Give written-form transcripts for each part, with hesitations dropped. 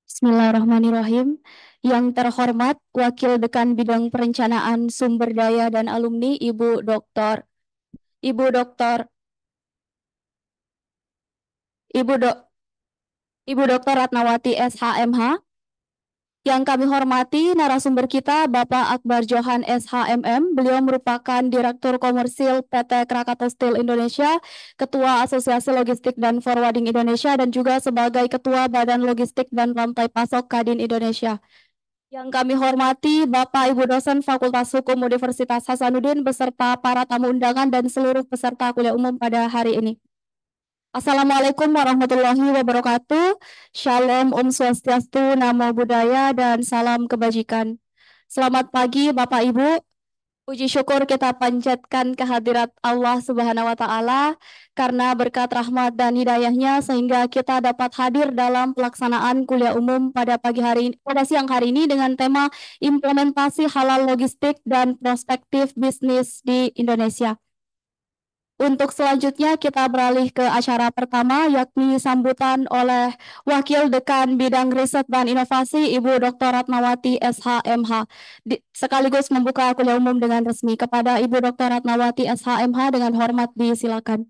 Bismillahirrahmanirrahim. Yang terhormat Wakil Dekan Bidang Perencanaan Sumber Daya dan Alumni Ibu Doktor Ibu Dok Ibu Doktor Ratnawati SHMH. Yang kami hormati narasumber kita Bapak Akbar Johan SHMM. Beliau merupakan Direktur Komersil PT Krakatau Steel Indonesia, Ketua Asosiasi Logistik dan Forwarding Indonesia, dan juga sebagai Ketua Badan Logistik dan Rantai Pasok Kadin Indonesia. Yang kami hormati Bapak Ibu dosen Fakultas Hukum Universitas Hasanuddin beserta para tamu undangan dan seluruh peserta kuliah umum pada hari ini. Assalamualaikum warahmatullahi wabarakatuh. Shalom, Om Swastiastu, Namo Buddhaya, dan salam kebajikan. Selamat pagi Bapak Ibu. Puji syukur kita panjatkan kehadirat Allah Subhanahu wa Ta'ala karena berkat rahmat dan hidayahnya sehingga kita dapat hadir dalam pelaksanaan kuliah umum pada siang hari ini dengan tema implementasi halal logistik dan prospektif bisnis di Indonesia. Untuk selanjutnya kita beralih ke acara pertama yakni sambutan oleh Wakil Dekan Bidang Riset dan Inovasi Ibu Dr. Ratnawati SHMH. Sekaligus membuka kuliah umum dengan resmi kepada Ibu Dr. Ratnawati SHMH dengan hormat disilakan.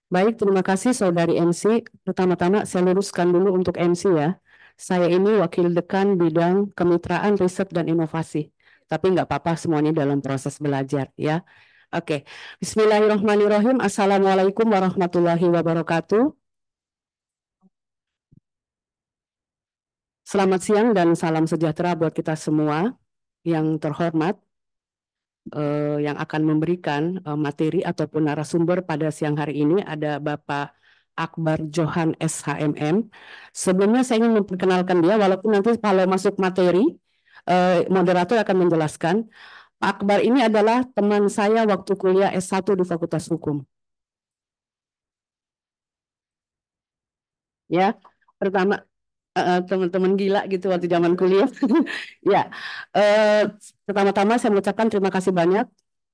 Baik, terima kasih Saudari MC. Pertama-tama saya luruskan dulu untuk MC ya. Saya ini Wakil Dekan Bidang Kemitraan Riset dan Inovasi. Tapi nggak apa-apa, semuanya dalam proses belajar ya. Oke, Bismillahirrahmanirrahim. Assalamualaikum warahmatullahi wabarakatuh. Selamat siang dan salam sejahtera buat kita semua. Yang terhormat, yang akan memberikan materi ataupun narasumber pada siang hari ini ada Bapak Akbar Johan SHMM. Sebelumnya saya ingin memperkenalkan dia, walaupun nanti kalau masuk materi, moderator akan menjelaskan. Pak Akbar ini adalah teman saya waktu kuliah S1 di Fakultas Hukum. Ya, pertama teman-teman gila gitu waktu zaman kuliah. Ya, pertama-tama saya mengucapkan terima kasih banyak.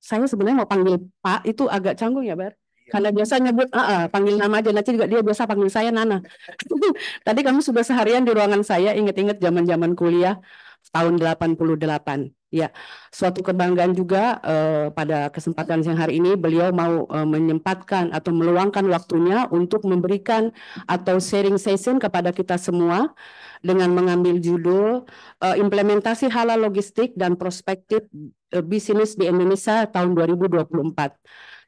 Saya sebenarnya mau panggil Pak itu agak canggung ya, Bar. Karena biasa nyebut, panggil nama aja. Nanti juga dia biasa panggil saya Nana. Tadi kamu sudah seharian di ruangan saya, inget-inget zaman-zaman kuliah tahun 88. Ya, suatu kebanggaan juga pada kesempatan siang hari ini beliau mau menyempatkan atau meluangkan waktunya untuk memberikan atau sharing session kepada kita semua dengan mengambil judul implementasi halal logistik dan prospektif bisnis di Indonesia tahun 2024.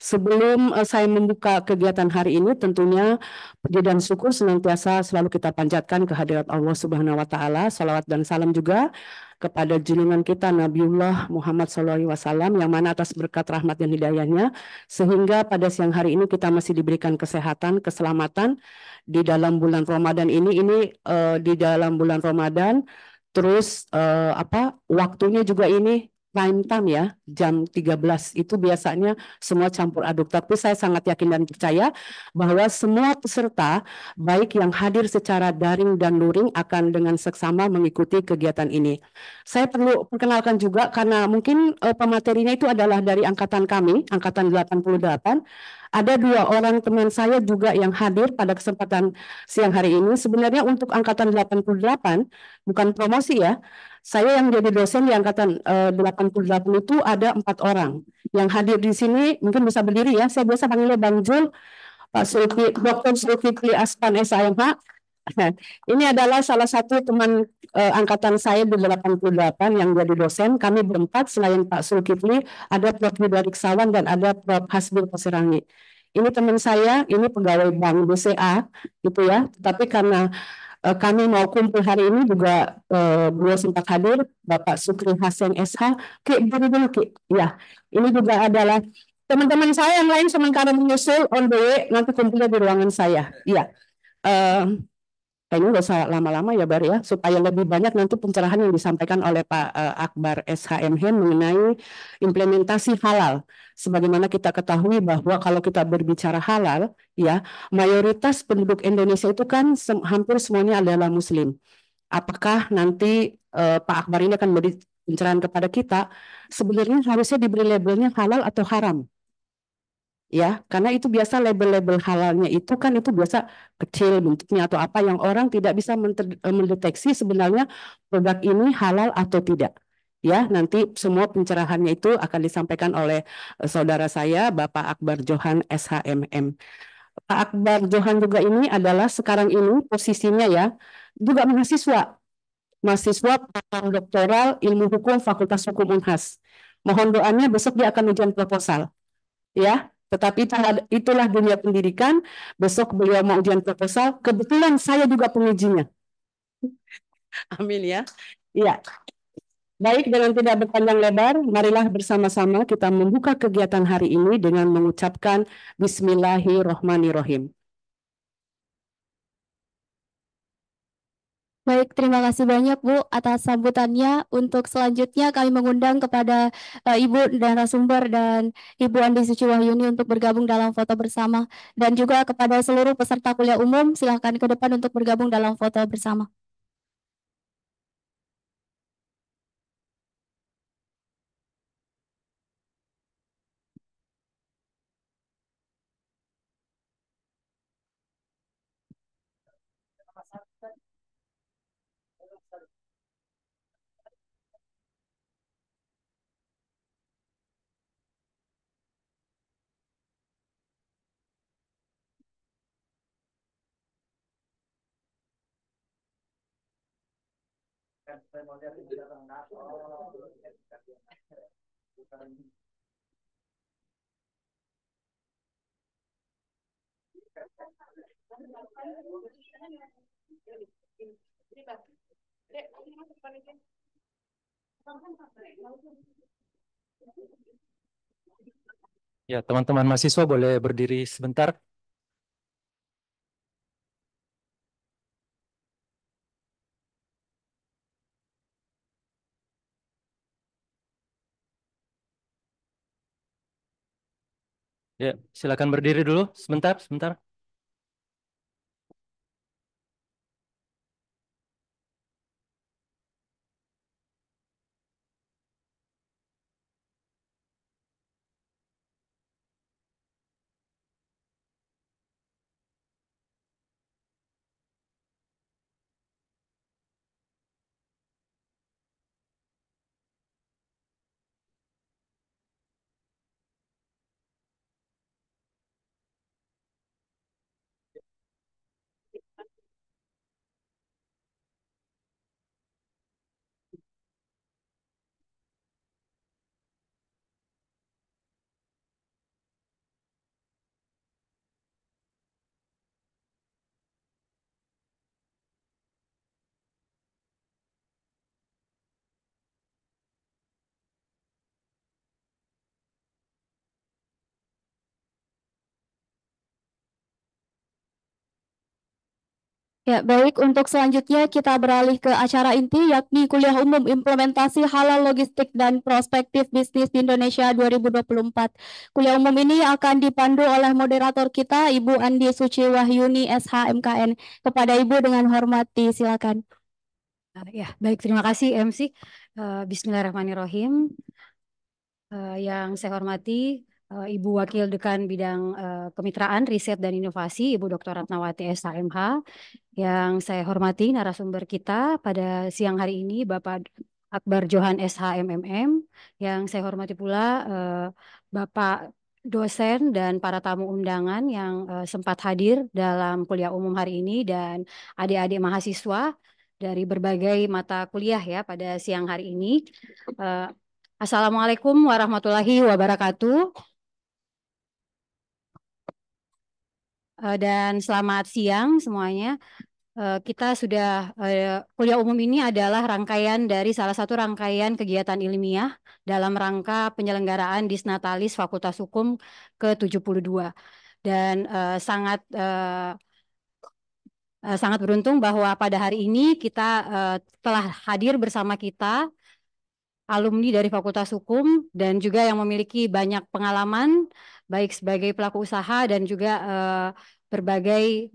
Sebelum saya membuka kegiatan hari ini, tentunya puji dan syukur senantiasa selalu kita panjatkan kehadirat Allah Subhanahu wa Ta'ala. Salawat dan salam juga kepada junjungan kita Nabiullah Muhammad SAW yang mana atas berkat rahmat dan hidayahnya sehingga pada siang hari ini kita masih diberikan kesehatan, keselamatan di dalam bulan Ramadan ini di dalam bulan Ramadan. Terus waktunya juga ini prime time ya, jam 13 itu biasanya semua campur aduk. Tapi saya sangat yakin dan percaya bahwa semua peserta baik yang hadir secara daring dan luring akan dengan seksama mengikuti kegiatan ini. Saya perlu perkenalkan juga karena mungkin pematerinya itu adalah dari angkatan kami, angkatan 88. Ada dua orang teman saya juga yang hadir pada kesempatan siang hari ini. Sebenarnya untuk angkatan 88 bukan promosi ya. Saya yang jadi dosen di angkatan 88 itu ada 4 orang. Yang hadir di sini mungkin bisa berdiri ya. Saya biasa panggilnya Bang Jul, Pak Dr. Zulkifli Aspan SAMH. Ini adalah salah satu teman angkatan saya di 88 yang jadi dosen. Kami berempat, selain Pak Zulkifli, ada Prof. Yudariksawan dan ada Prof. Hasbil Pasirangi. Ini teman saya, ini pegawai Bank BCA, gitu ya. Tapi karena kami mau kumpul hari ini juga beliau sempat hadir, Bapak Sukri Hasan SH. Buru-buru, ya. Ini juga adalah teman-teman saya yang lain sementara menyusul on the way, nanti kumpulnya di ruangan saya. Iya. Kayaknya nggak usah lama-lama ya Bar ya, supaya lebih banyak nanti pencerahan yang disampaikan oleh Pak Akbar SHMH mengenai implementasi halal. Sebagaimana kita ketahui bahwa kalau kita berbicara halal, ya mayoritas penduduk Indonesia itu kan hampir semuanya adalah Muslim. Apakah nanti Pak Akbar ini akan memberi pencerahan kepada kita? Sebenarnya harusnya diberi labelnya halal atau haram? ya, karena itu biasa label-label halalnya itu kan itu biasa kecil bentuknya atau apa yang orang tidak bisa mendeteksi sebenarnya produk ini halal atau tidak. Ya, nanti semua pencerahannya itu akan disampaikan oleh saudara saya, Bapak Akbar Johan SHMM. Pak Akbar Johan juga ini adalah sekarang ini posisinya ya, juga mahasiswa program doktoral ilmu hukum Fakultas Hukum Unhas. Mohon doanya besok dia akan ujian proposal ya. Tetapi itulah dunia pendidikan. Besok beliau mau ujian proposal. Kebetulan saya juga pengujinya. Amin ya. Iya. Baik, dengan tidak berpanjang lebar, marilah bersama-sama kita membuka kegiatan hari ini dengan mengucapkan Bismillahirrohmanirrohim. Baik, terima kasih banyak Bu atas sambutannya. Untuk selanjutnya kami mengundang kepada Ibu dan narasumber dan Ibu Andi Suci Wahyuni untuk bergabung dalam foto bersama. Dan juga kepada seluruh peserta kuliah umum, silakan ke depan untuk bergabung dalam foto bersama. Ya, teman-teman mahasiswa boleh berdiri sebentar. Ya, silakan berdiri dulu sebentar, sebentar. Ya, baik. Untuk selanjutnya kita beralih ke acara inti, yakni Kuliah Umum Implementasi Halal Logistik dan Prospektif Bisnis di Indonesia 2024. Kuliah umum ini akan dipandu oleh moderator kita, Ibu Andi Suci Wahyuni, SHMKN. Kepada Ibu dengan hormati, silakan. Ya, baik. Terima kasih MC. Bismillahirrahmanirrahim. Yang saya hormati Ibu Wakil Dekan Bidang Kemitraan, Riset dan Inovasi, Ibu Dr. Ratnawati SHMH. Yang saya hormati narasumber kita pada siang hari ini, Bapak Akbar Johan SHMMM. Yang saya hormati pula Bapak dosen dan para tamu undangan yang sempat hadir dalam kuliah umum hari ini dan adik-adik mahasiswa dari berbagai mata kuliah ya pada siang hari ini. Assalamualaikum warahmatullahi wabarakatuh. Dan selamat siang semuanya. Kita sudah kuliah umum ini adalah rangkaian dari salah satu rangkaian kegiatan ilmiah dalam rangka penyelenggaraan Disnatalis Fakultas Hukum ke-72. Dan sangat beruntung bahwa pada hari ini kita telah hadir bersama kita alumni dari Fakultas Hukum dan juga yang memiliki banyak pengalaman baik sebagai pelaku usaha dan juga berbagai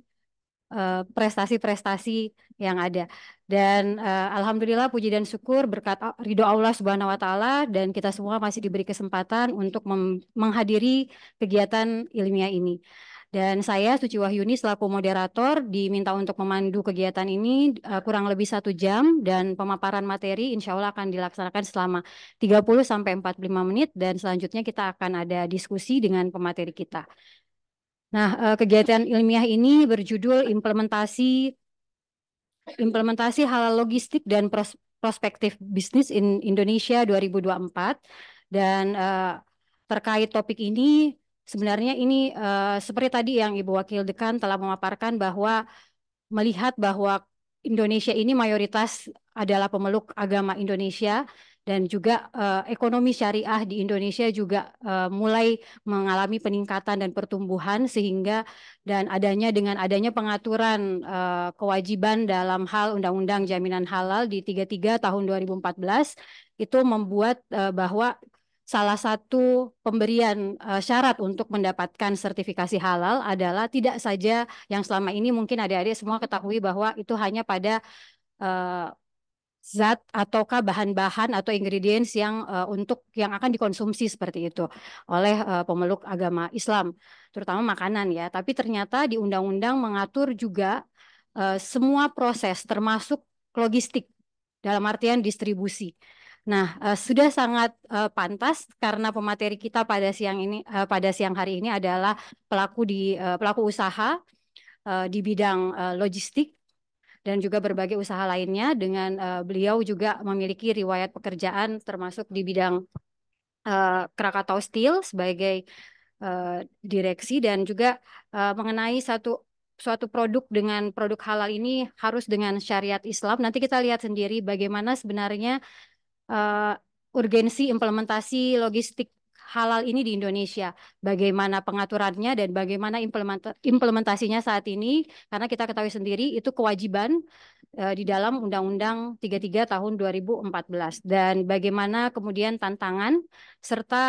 prestasi-prestasi yang ada. Dan alhamdulillah puji dan syukur berkat ridho Allah Subhanahu wa taala dan kita semua masih diberi kesempatan untuk menghadiri kegiatan ilmiah ini. Dan saya Suci Wahyuni selaku moderator diminta untuk memandu kegiatan ini kurang lebih 1 jam dan pemaparan materi insya Allah akan dilaksanakan selama 30 sampai 45 menit dan selanjutnya kita akan ada diskusi dengan pemateri kita. Nah, kegiatan ilmiah ini berjudul implementasi halal logistik dan prospektif bisnis in Indonesia 2024 dan terkait topik ini sebenarnya ini seperti tadi yang Ibu Wakil Dekan telah memaparkan bahwa melihat bahwa Indonesia ini mayoritas adalah pemeluk agama Indonesia dan juga ekonomi syariah di Indonesia juga mulai mengalami peningkatan dan pertumbuhan sehingga dan dengan adanya pengaturan kewajiban dalam hal Undang-Undang Jaminan Halal di 33 tahun 2014 itu membuat bahwa salah satu pemberian syarat untuk mendapatkan sertifikasi halal adalah tidak saja yang selama ini mungkin adik-adik semua ketahui bahwa itu hanya pada zat ataukah bahan-bahan atau ingredients yang untuk yang akan dikonsumsi seperti itu oleh pemeluk agama Islam, terutama makanan ya. Tapi ternyata di undang-undang mengatur juga semua proses termasuk logistik dalam artian distribusi. Nah, sudah sangat pantas karena pemateri kita pada siang hari ini adalah pelaku usaha di bidang logistik dan juga berbagai usaha lainnya dengan beliau juga memiliki riwayat pekerjaan termasuk di bidang Krakatau Steel sebagai direksi dan juga mengenai suatu produk dengan produk halal ini harus dengan syariat Islam. Nanti kita lihat sendiri bagaimana sebenarnya urgensi implementasi logistik halal ini di Indonesia, bagaimana pengaturannya dan bagaimana implementasinya saat ini, karena kita ketahui sendiri itu kewajiban di dalam Undang-Undang 33 tahun 2014 dan bagaimana kemudian tantangan serta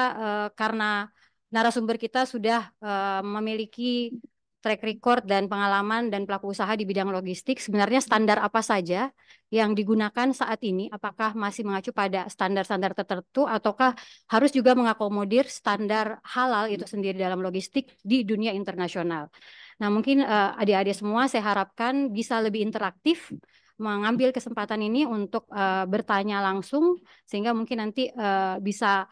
karena narasumber kita sudah memiliki track record dan pengalaman dan pelaku usaha di bidang logistik, sebenarnya standar apa saja yang digunakan saat ini, apakah masih mengacu pada standar-standar tertentu ataukah harus juga mengakomodir standar halal itu sendiri dalam logistik di dunia internasional. Nah, mungkin adik-adik semua saya harapkan bisa lebih interaktif mengambil kesempatan ini untuk bertanya langsung sehingga mungkin nanti bisa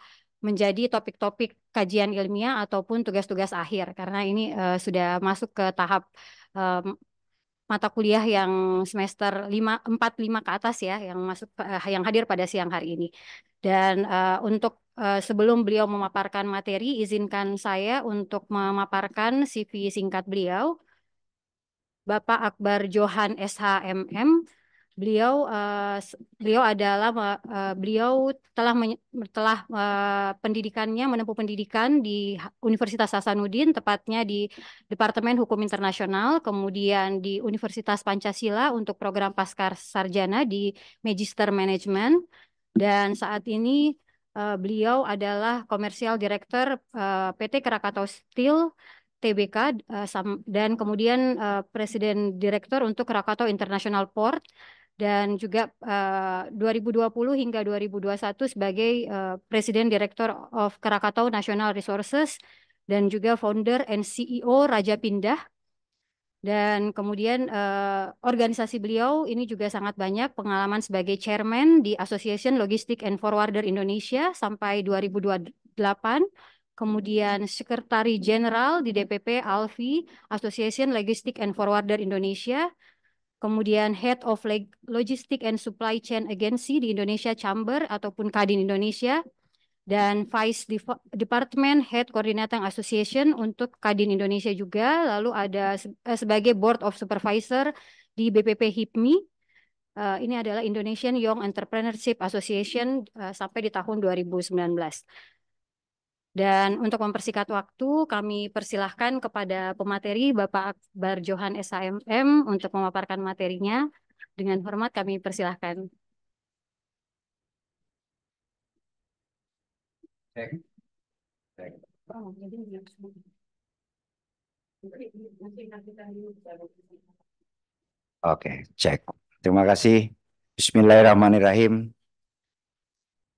menjadi topik-topik kajian ilmiah ataupun tugas-tugas akhir karena ini sudah masuk ke tahap mata kuliah yang semester 4, 5 ke atas ya yang hadir pada siang hari ini. Dan untuk sebelum beliau memaparkan materi, izinkan saya untuk memaparkan CV singkat beliau. Bapak Akbar Johan SHMM. Beliau telah pendidikannya menempuh pendidikan di Universitas Hasanuddin, tepatnya di Departemen Hukum Internasional, kemudian di Universitas Pancasila untuk program Pascasarjana di Magister Management, dan saat ini beliau adalah Commercial Director PT Krakatau Steel TBK dan kemudian Presiden Direktur untuk Krakatau International Port dan juga 2020 hingga 2021 sebagai Presiden Direktur of Krakatau National Resources dan juga Founder and CEO Raja Pindah. Dan kemudian organisasi beliau ini juga sangat banyak pengalaman sebagai Chairman di Association Logistic and Forwarder Indonesia sampai 2028. Kemudian Sekretari Jenderal di DPP ALFI, Association Logistic and Forwarder Indonesia. Kemudian Head of Logistic and Supply Chain Agency di Indonesia Chamber ataupun Kadin Indonesia. Dan Vice Department Head Coordinating Association untuk Kadin Indonesia juga. Lalu ada sebagai Board of Supervisor di BPP HIPMI. Ini adalah Indonesian Young Entrepreneurship Association sampai di tahun 2019. Dan untuk mempersingkat waktu, kami persilahkan kepada pemateri Bapak Akbar Johan SHMM untuk memaparkan materinya. Dengan hormat kami persilahkan. Oke, cek. Terima kasih. Bismillahirrahmanirrahim.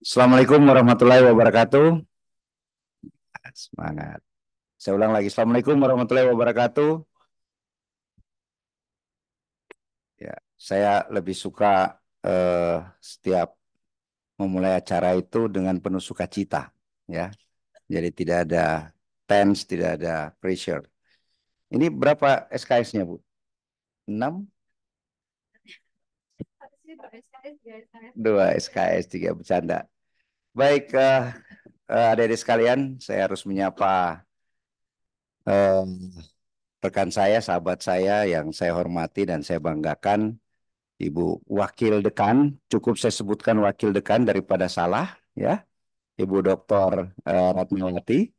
Assalamualaikum warahmatullahi wabarakatuh. Semangat. Saya ulang lagi. Assalamualaikum warahmatullahi wabarakatuh. Ya, saya lebih suka setiap memulai acara itu dengan penuh sukacita, ya. Jadi tidak ada tense, tidak ada pressure. Ini berapa SKS-nya, Bu? 6? 2 SKS, 3 bercanda. Baik, adik-adik sekalian, saya harus menyapa rekan saya, sahabat saya yang saya hormati dan saya banggakan, Ibu Wakil Dekan. Cukup saya sebutkan Wakil Dekan daripada salah, ya. Ibu Dr. Ratnawati.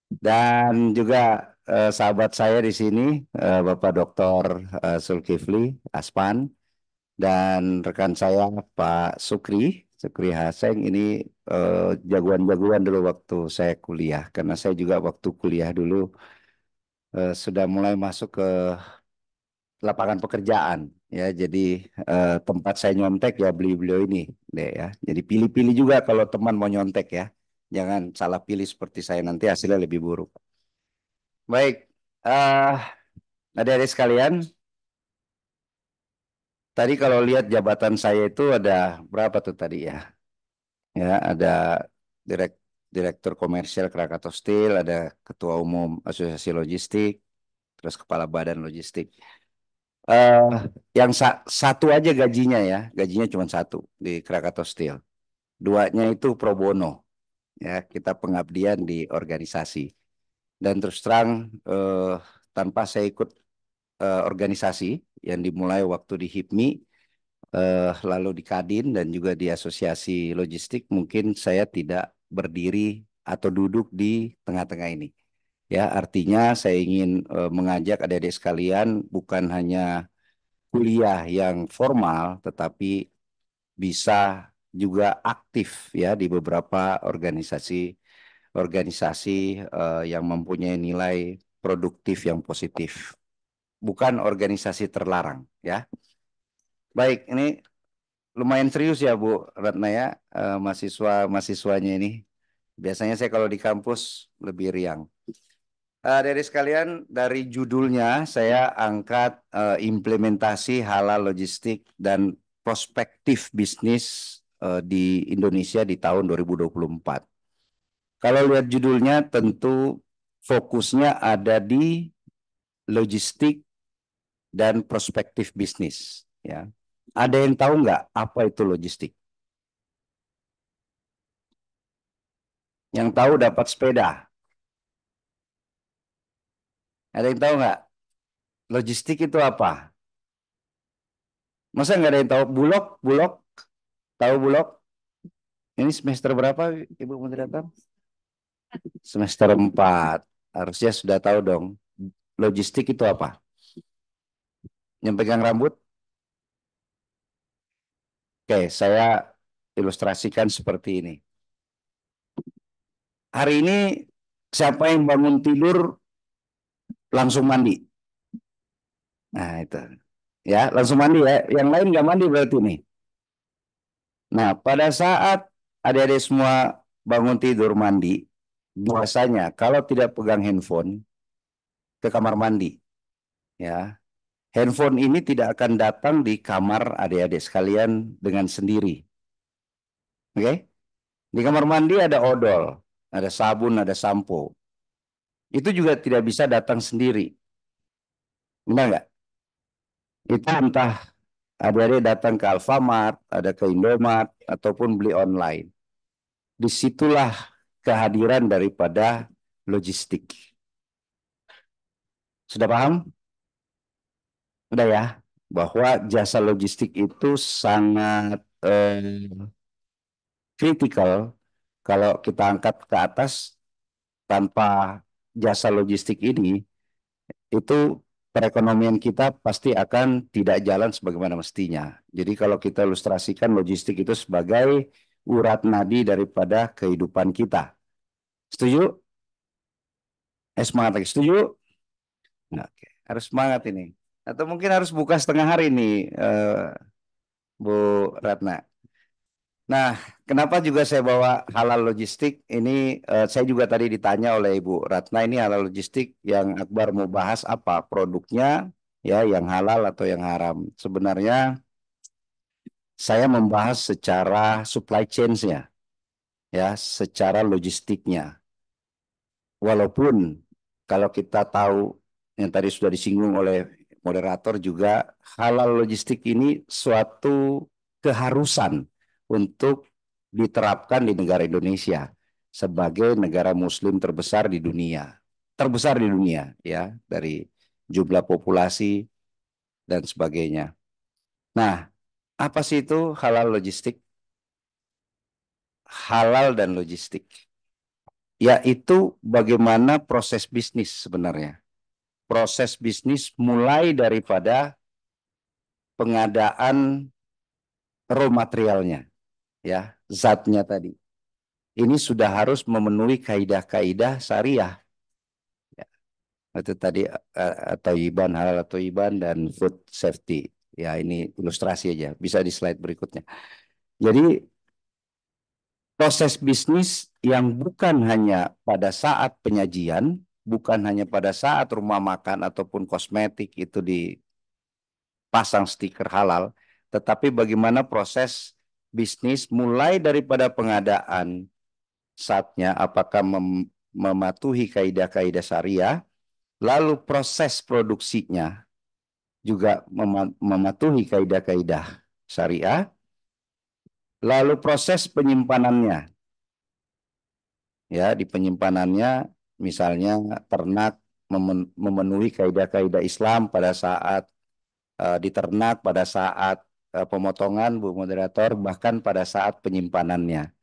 Dan juga sahabat saya di sini, Bapak Dr. Zulkifli Aspan. Dan rekan saya Pak Sukri Haseng. Ini jagoan-jagoan dulu waktu saya kuliah. Karena saya juga waktu kuliah dulu sudah mulai masuk ke lapangan pekerjaan, ya. Jadi tempat saya nyontek ya beliau ini deh, ya. Jadi pilih-pilih juga kalau teman mau nyontek, ya. Jangan salah pilih seperti saya, nanti hasilnya lebih buruk. Baik, adik-adik sekalian, tadi kalau lihat jabatan saya itu ada berapa tuh tadi, ya? Ya, ada Direktur Komersial Krakatau Steel, ada Ketua Umum Asosiasi Logistik, terus Kepala Badan Logistik. Yang satu aja gajinya, ya, gajinya cuma satu di Krakatau Steel. 2-nya itu pro bono, ya, kita pengabdian di organisasi. Dan terus terang tanpa saya ikut organisasi yang dimulai waktu di HIPMI, lalu di Kadin dan juga di Asosiasi Logistik, mungkin saya tidak berdiri atau duduk di tengah-tengah ini. Ya, artinya saya ingin mengajak adik-adik sekalian bukan hanya kuliah yang formal, tetapi bisa juga aktif, ya, di beberapa organisasi yang mempunyai nilai produktif yang positif, bukan organisasi terlarang, ya. Baik, ini lumayan serius ya Bu Ratna, ya, mahasiswanya ini. Biasanya saya kalau di kampus lebih riang. Dari sekalian, dari judulnya saya angkat implementasi halal logistik dan prospektif bisnis di Indonesia di tahun 2024. Kalau lihat judulnya, tentu fokusnya ada di logistik dan prospektif bisnis, ya. Ada yang tahu nggak apa itu logistik? Yang tahu dapat sepeda. Ada yang tahu nggak? Logistik itu apa? Masa nggak ada yang tahu? Bulog? Tahu Bulog? Ini semester berapa, Ibu Moderator? Semester 4. Harusnya sudah tahu dong. Logistik itu apa? Yang pegang rambut? Oke, saya ilustrasikan seperti ini. Hari ini siapa yang bangun tidur langsung mandi? Nah, itu. Ya, langsung mandi, ya. Yang lain nggak mandi berarti nih. Nah, pada saat adik-adik semua bangun tidur mandi, biasanya kalau tidak pegang handphone ke kamar mandi, ya, handphone ini tidak akan datang di kamar adik-adik sekalian dengan sendiri. Oke? Di kamar mandi ada odol, ada sabun, ada sampo. Itu juga tidak bisa datang sendiri. Benar nggak? Itu entah adik-adik datang ke Alfamart, ada ke Indomart, ataupun beli online. Disitulah kehadiran daripada logistik. Sudah paham? Udah, ya? Bahwa jasa logistik itu sangat kritikal. Kalau kita angkat ke atas, tanpa jasa logistik ini, itu perekonomian kita pasti akan tidak jalan sebagaimana mestinya. Jadi kalau kita ilustrasikan logistik itu sebagai urat nadi daripada kehidupan kita. Setuju? Semangat lagi. Setuju? Nah, oke. Harus semangat ini. Atau mungkin harus buka setengah hari nih, Bu Ratna. Nah, kenapa juga saya bawa halal logistik? Ini saya juga tadi ditanya oleh Ibu Ratna, ini halal logistik yang Akbar mau bahas apa produknya, ya, yang halal atau yang haram. Sebenarnya saya membahas secara supply chain-nya, ya, secara logistiknya. Walaupun kalau kita tahu yang tadi sudah disinggung oleh moderator juga, halal logistik ini suatu keharusan untuk diterapkan di negara Indonesia sebagai negara Muslim terbesar di dunia. Terbesar di dunia, ya, dari jumlah populasi dan sebagainya. Nah, apa sih itu halal logistik? Halal dan logistik, yaitu bagaimana proses bisnis sebenarnya. Proses bisnis mulai daripada pengadaan raw materialnya, ya, zatnya tadi. Ini sudah harus memenuhi kaidah-kaidah syariah. Ya, itu tadi atau iban halal atau iban dan food safety. Ya, ini ilustrasi aja. Bisa di slide berikutnya. Jadi proses bisnis yang bukan hanya pada saat penyajian, bukan hanya pada saat rumah makan ataupun kosmetik itu dipasang stiker halal, tetapi bagaimana proses bisnis mulai daripada pengadaan saatnya, apakah mematuhi kaidah-kaidah syariah, lalu proses produksinya juga mematuhi kaidah-kaidah syariah, lalu proses penyimpanannya. Ya, di penyimpanannya misalnya ternak memenuhi kaidah-kaidah Islam pada saat diternak, pada saat pemotongan, Bu Moderator, bahkan pada saat penyimpanannya.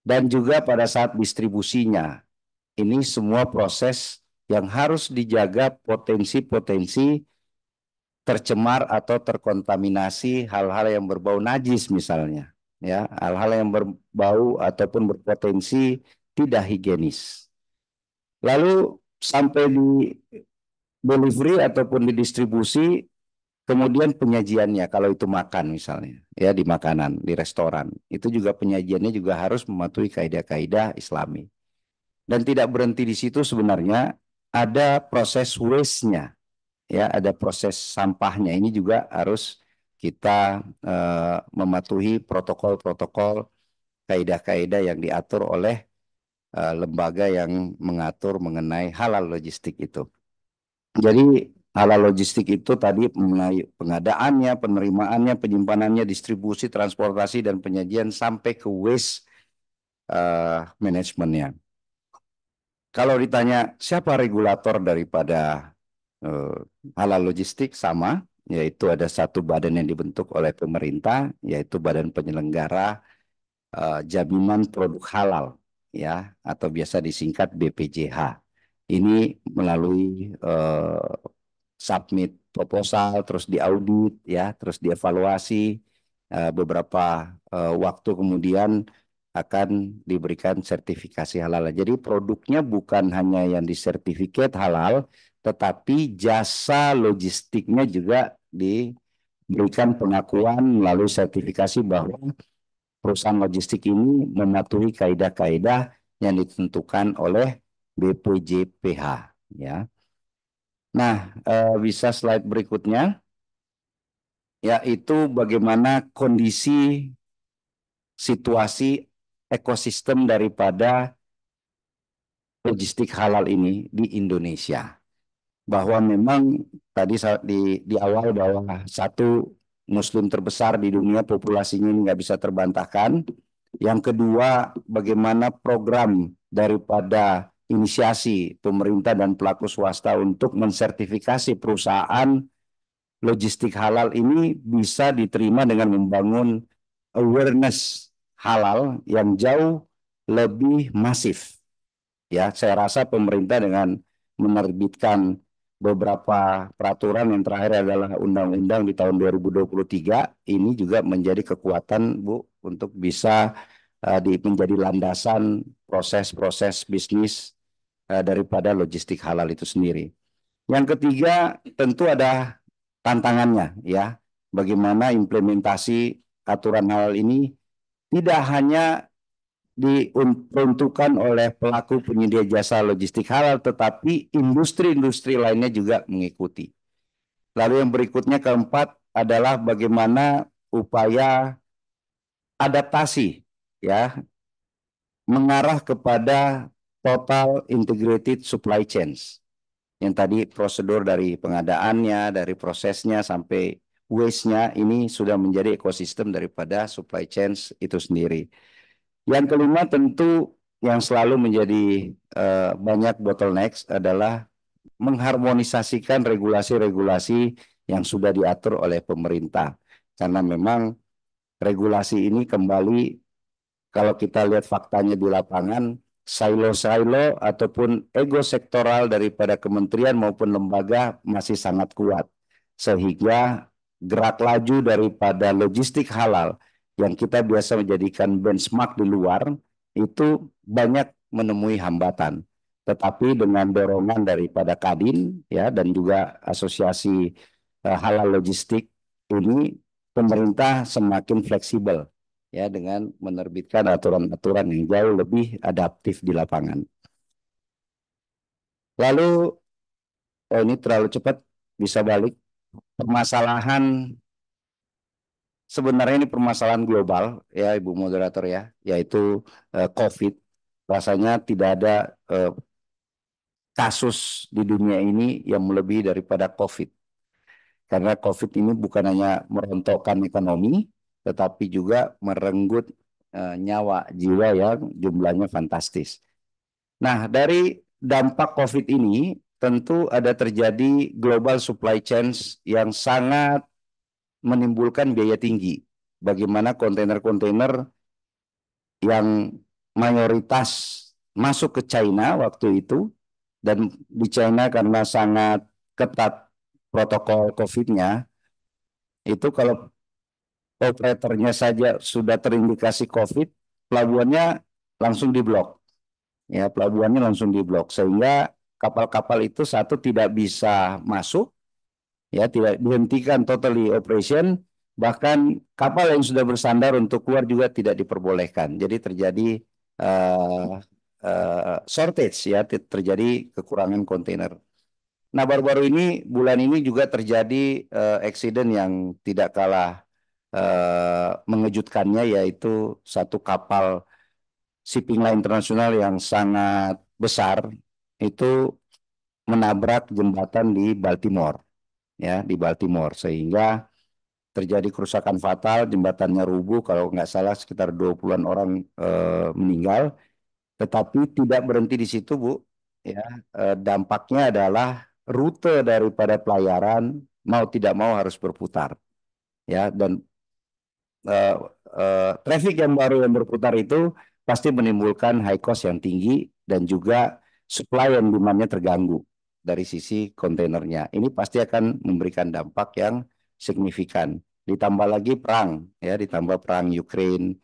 Dan juga pada saat distribusinya. Ini semua proses yang harus dijaga potensi-potensi tercemar atau terkontaminasi hal-hal yang berbau najis misalnya. Ya, hal-hal yang berbau ataupun berpotensi tidak higienis. Lalu sampai di delivery ataupun di distribusi, kemudian penyajiannya kalau itu makan misalnya, ya, di makanan, di restoran, itu juga penyajiannya juga harus mematuhi kaidah-kaidah Islami. Dan tidak berhenti di situ sebenarnya, ada proses waste-nya, ya, ada proses sampahnya. Ini juga harus kita mematuhi protokol-protokol kaidah-kaidah yang diatur oleh lembaga yang mengatur mengenai halal logistik itu. Jadi halal logistik itu tadi mengenai pengadaannya, penerimaannya, penyimpanannya, distribusi, transportasi, dan penyajian sampai ke waste manajemennya. Kalau ditanya siapa regulator daripada halal logistik, sama, yaitu ada satu badan yang dibentuk oleh pemerintah, yaitu Badan Penyelenggara Jaminan Produk Halal, ya, atau biasa disingkat BPJH. Ini melalui submit proposal, terus diaudit, ya, terus dievaluasi, beberapa waktu kemudian akan diberikan sertifikasi halal. Jadi produknya bukan hanya yang disertifikat halal, tetapi jasa logistiknya juga diberikan pengakuan melalui sertifikasi bahwa perusahaan logistik ini mematuhi kaidah-kaidah yang ditentukan oleh BPJPH, ya. Nah, bisa slide berikutnya, yaitu bagaimana kondisi situasi ekosistem daripada logistik halal ini di Indonesia. Bahwa memang tadi di awal bahwa satu, Muslim terbesar di dunia, populasinya ini nggak bisa terbantahkan. Yang kedua, bagaimana program daripada inisiasi pemerintah dan pelaku swasta untuk mensertifikasi perusahaan logistik halal ini bisa diterima dengan membangun awareness halal yang jauh lebih masif. Ya, saya rasa pemerintah dengan menerbitkan beberapa peraturan, yang terakhir adalah undang-undang di tahun 2023, ini juga menjadi kekuatan, Bu, untuk bisa menjadi landasan proses-proses bisnis daripada logistik halal itu sendiri. Yang ketiga, tentu ada tantangannya ya. Bagaimana implementasi aturan halal ini tidak hanya diperuntukkan oleh pelaku penyedia jasa logistik halal, tetapi industri-industri lainnya juga mengikuti. Lalu yang berikutnya keempat adalah bagaimana upaya adaptasi ya mengarah kepada total integrated supply chains. Yang tadi prosedur dari pengadaannya, dari prosesnya sampai waste-nya ini sudah menjadi ekosistem daripada supply chains itu sendiri. Yang kelima tentu yang selalu menjadi banyak bottlenecks adalah mengharmonisasikan regulasi-regulasi yang sudah diatur oleh pemerintah. Karena memang regulasi ini kembali kalau kita lihat faktanya di lapangan, silo-silo ataupun ego sektoral daripada kementerian maupun lembaga masih sangat kuat. Sehingga gerak laju daripada logistik halal yang kita biasa menjadikan benchmark di luar, itu banyak menemui hambatan. Tetapi dengan dorongan daripada Kadin ya dan juga Asosiasi Halal Logistik ini, pemerintah semakin fleksibel ya dengan menerbitkan aturan-aturan yang jauh lebih adaptif di lapangan. Lalu ini terlalu cepat, bisa balik. Permasalahan sebenarnya ini permasalahan global ya Ibu Moderator ya, yaitu COVID. Rasanya tidak ada kasus di dunia ini yang melebihi daripada COVID. Karena COVID ini bukan hanya merontokkan ekonomi, tetapi juga merenggut nyawa jiwa yang jumlahnya fantastis. Nah, dari dampak COVID ini tentu ada terjadi global supply chains yang sangat menimbulkan biaya tinggi. Bagaimana kontainer-kontainer yang mayoritas masuk ke China waktu itu, dan di China karena sangat ketat protokol COVID-nya, itu kalau operatornya saja sudah terindikasi COVID, pelabuhannya langsung diblok. Ya, pelabuhannya langsung diblok sehingga kapal-kapal itu satu tidak bisa masuk, ya tidak dihentikan totally operation, bahkan kapal yang sudah bersandar untuk keluar juga tidak diperbolehkan. Jadi terjadi shortage ya, terjadi kekurangan kontainer. Nah, baru-baru ini bulan ini juga terjadi accident yang tidak kalah mengejutkannya, yaitu satu kapal shipping line internasional yang sangat besar itu menabrak jembatan di Baltimore ya, di Baltimore, sehingga terjadi kerusakan fatal, jembatannya rubuh, kalau nggak salah sekitar 20-an orang meninggal. Tetapi tidak berhenti di situ, Bu ya, dampaknya adalah rute daripada pelayaran mau tidak mau harus berputar ya, dan traffic yang baru yang berputar itu pasti menimbulkan high cost yang tinggi dan juga supply and demand-nya terganggu dari sisi kontainernya. Ini pasti akan memberikan dampak yang signifikan. Ditambah lagi perang, ya, ditambah perang Ukraine,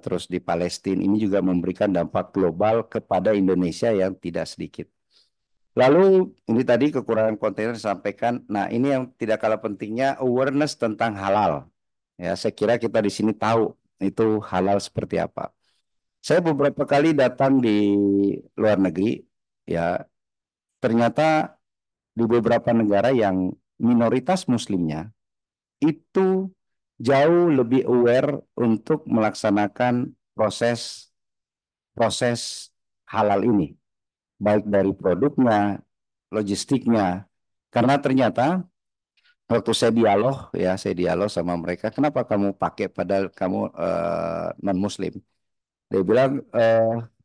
terus di Palestina, ini juga memberikan dampak global kepada Indonesia yang tidak sedikit. Lalu ini tadi kekurangan kontainer disampaikan. Nah, ini yang tidak kalah pentingnya, awareness tentang halal. Ya, saya kira kita di sini tahu itu halal seperti apa. Saya beberapa kali datang di luar negeri, ya, ternyata di beberapa negara yang minoritas muslimnya itu jauh lebih aware untuk melaksanakan proses halal ini, baik dari produknya, logistiknya. Karena ternyata waktu saya dialog sama mereka, kenapa kamu pakai padahal kamu non-muslim? Dia bilang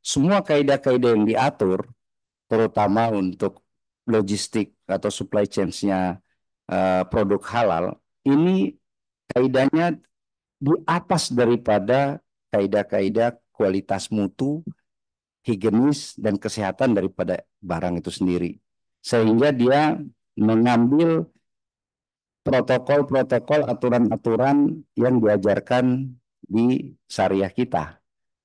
semua kaidah-kaidah yang diatur, terutama untuk logistik atau supply chains-nya produk halal, ini kaidahnya di atas daripada kaidah-kaidah kualitas mutu, higienis, dan kesehatan daripada barang itu sendiri. Sehingga dia mengambil protokol-protokol, aturan-aturan yang diajarkan di syariah kita.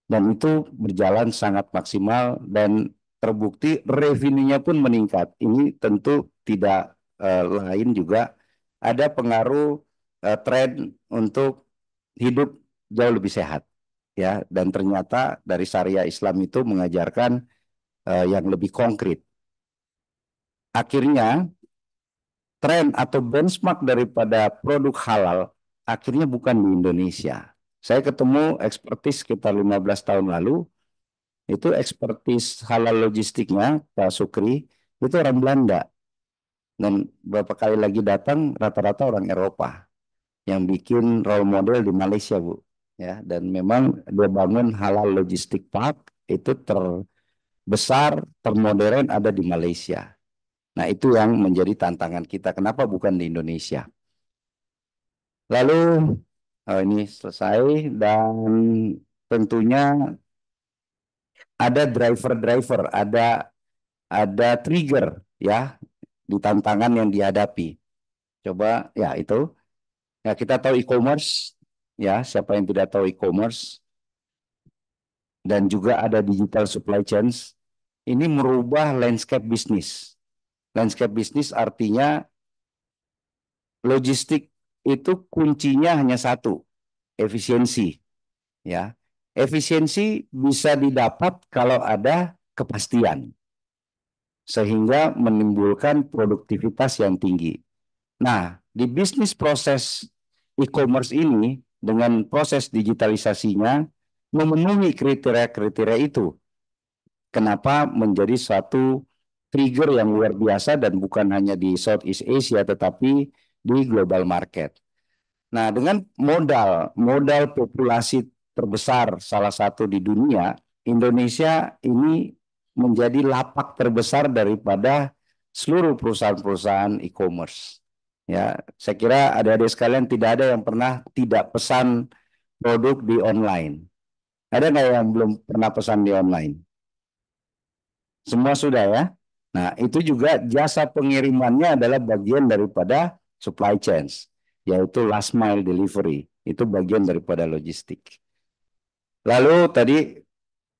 Dan itu berjalan sangat maksimal dan terbukti revenue-nya pun meningkat. Ini tentu tidak lain juga ada pengaruh tren untuk hidup jauh lebih sehat, ya. Dan ternyata dari syariah Islam itu mengajarkan yang lebih konkret. Akhirnya tren atau benchmark daripada produk halal akhirnya bukan di Indonesia. Saya ketemu ekspertis sekitar 15 tahun lalu, itu ekspertis halal logistiknya Pak Sukri, itu orang Belanda. Dan beberapa kali lagi datang rata-rata orang Eropa yang bikin role model di Malaysia, Bu. Ya, dan memang dia bangun halal logistik park itu terbesar, termodern ada di Malaysia. Nah, itu yang menjadi tantangan kita. Kenapa bukan di Indonesia? Lalu ini selesai dan tentunya ada driver-driver, ada trigger ya di tantangan yang dihadapi. Coba ya itu. Ya, kita tahu e-commerce, ya, siapa yang tidak tahu e-commerce, dan juga ada digital supply chains, ini merubah landscape bisnis. Landscape bisnis artinya logistik itu kuncinya hanya satu, efisiensi. Ya, efisiensi bisa didapat kalau ada kepastian, sehingga menimbulkan produktivitas yang tinggi. Nah, di bisnis proses e-commerce ini, dengan proses digitalisasinya, memenuhi kriteria-kriteria itu. Kenapa menjadi suatu trigger yang luar biasa dan bukan hanya di Southeast Asia, tetapi di global market. Nah, dengan modal populasi terbesar salah satu di dunia, Indonesia ini menjadi lapak terbesar daripada seluruh perusahaan-perusahaan e-commerce. Ya, saya kira adik-adik sekalian tidak ada yang pernah tidak pesan produk di online. Ada nggak yang belum pernah pesan di online? Semua sudah ya. Nah, itu juga jasa pengirimannya adalah bagian daripada supply chains, yaitu last mile delivery. Itu bagian daripada logistik. Lalu tadi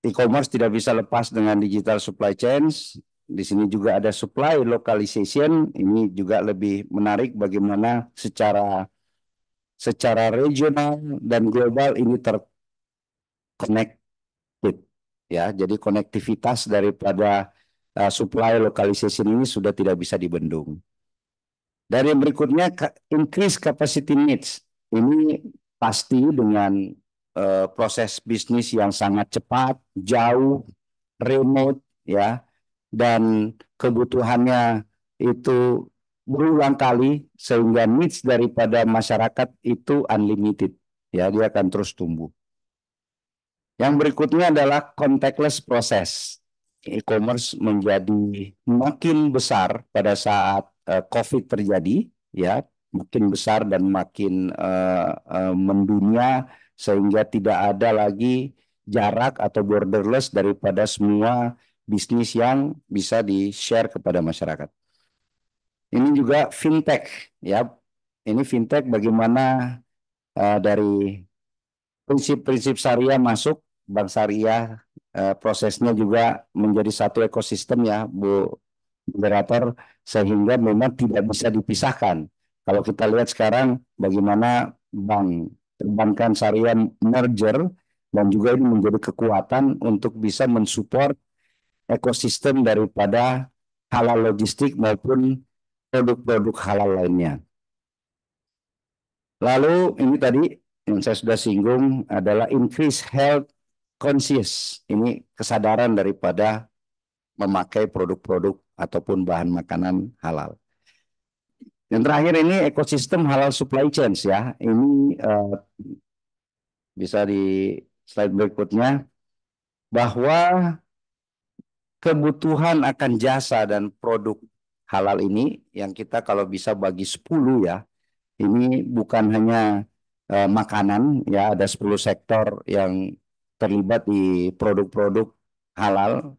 e-commerce tidak bisa lepas dengan digital supply chains. Di sini juga ada supply localization. Ini juga lebih menarik bagaimana secara regional dan global ini terconnected. Ya, jadi konektivitas daripada supply localization ini sudah tidak bisa dibendung. Dan yang berikutnya increase capacity needs. Ini pasti dengan proses bisnis yang sangat cepat, jauh, remote, ya, dan kebutuhannya itu berulang kali sehingga needs daripada masyarakat itu unlimited, ya, dia akan terus tumbuh. Yang berikutnya adalah contactless process. E-commerce menjadi makin besar pada saat COVID terjadi, ya, makin besar dan makin mendunia sehingga tidak ada lagi jarak atau borderless daripada semua bisnis yang bisa di-share kepada masyarakat. Ini juga fintech, ya. Ini fintech bagaimana dari prinsip-prinsip syariah masuk, bank syariah prosesnya juga menjadi satu ekosistem ya, Bu Moderator, sehingga memang tidak bisa dipisahkan. Kalau kita lihat sekarang bagaimana perbankan syariah merger dan juga ini menjadi kekuatan untuk bisa mensupport ekosistem daripada halal logistik maupun produk-produk halal lainnya. Lalu ini tadi yang saya sudah singgung adalah increase health conscious. Ini kesadaran daripada memakai produk-produk ataupun bahan makanan halal. Yang terakhir ini ekosistem halal supply chains ya. Ini bisa di slide berikutnya, bahwa kebutuhan akan jasa dan produk halal ini yang kita kalau bisa bagi 10 ya. Ini bukan hanya makanan ya, ada 10 sektor yang terlibat di produk-produk halal,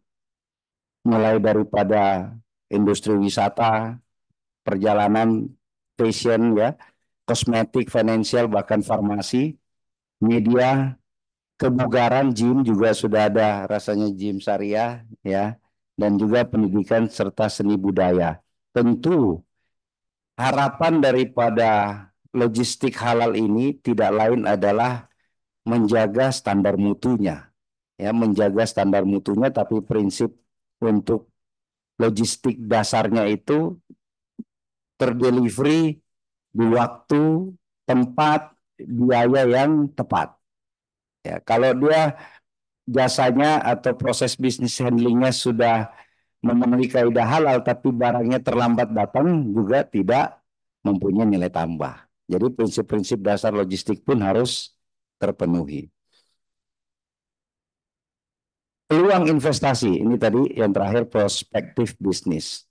mulai daripada industri wisata, perjalanan, fashion ya, kosmetik, financial, bahkan farmasi, media, kebugaran, gym juga sudah ada rasanya gym syariah ya, dan juga pendidikan serta seni budaya. Tentu harapan daripada logistik halal ini tidak lain adalah menjaga standar mutunya. Ya, menjaga standar mutunya, tapi prinsip untuk logistik dasarnya itu terdelivery di waktu, tempat, biaya yang tepat. Ya, kalau dia jasanya atau proses bisnis handlingnya sudah memenuhi kaidah halal, tapi barangnya terlambat datang juga tidak mempunyai nilai tambah. Jadi prinsip-prinsip dasar logistik pun harus terpenuhi. Peluang investasi, ini tadi yang terakhir prospektif bisnis.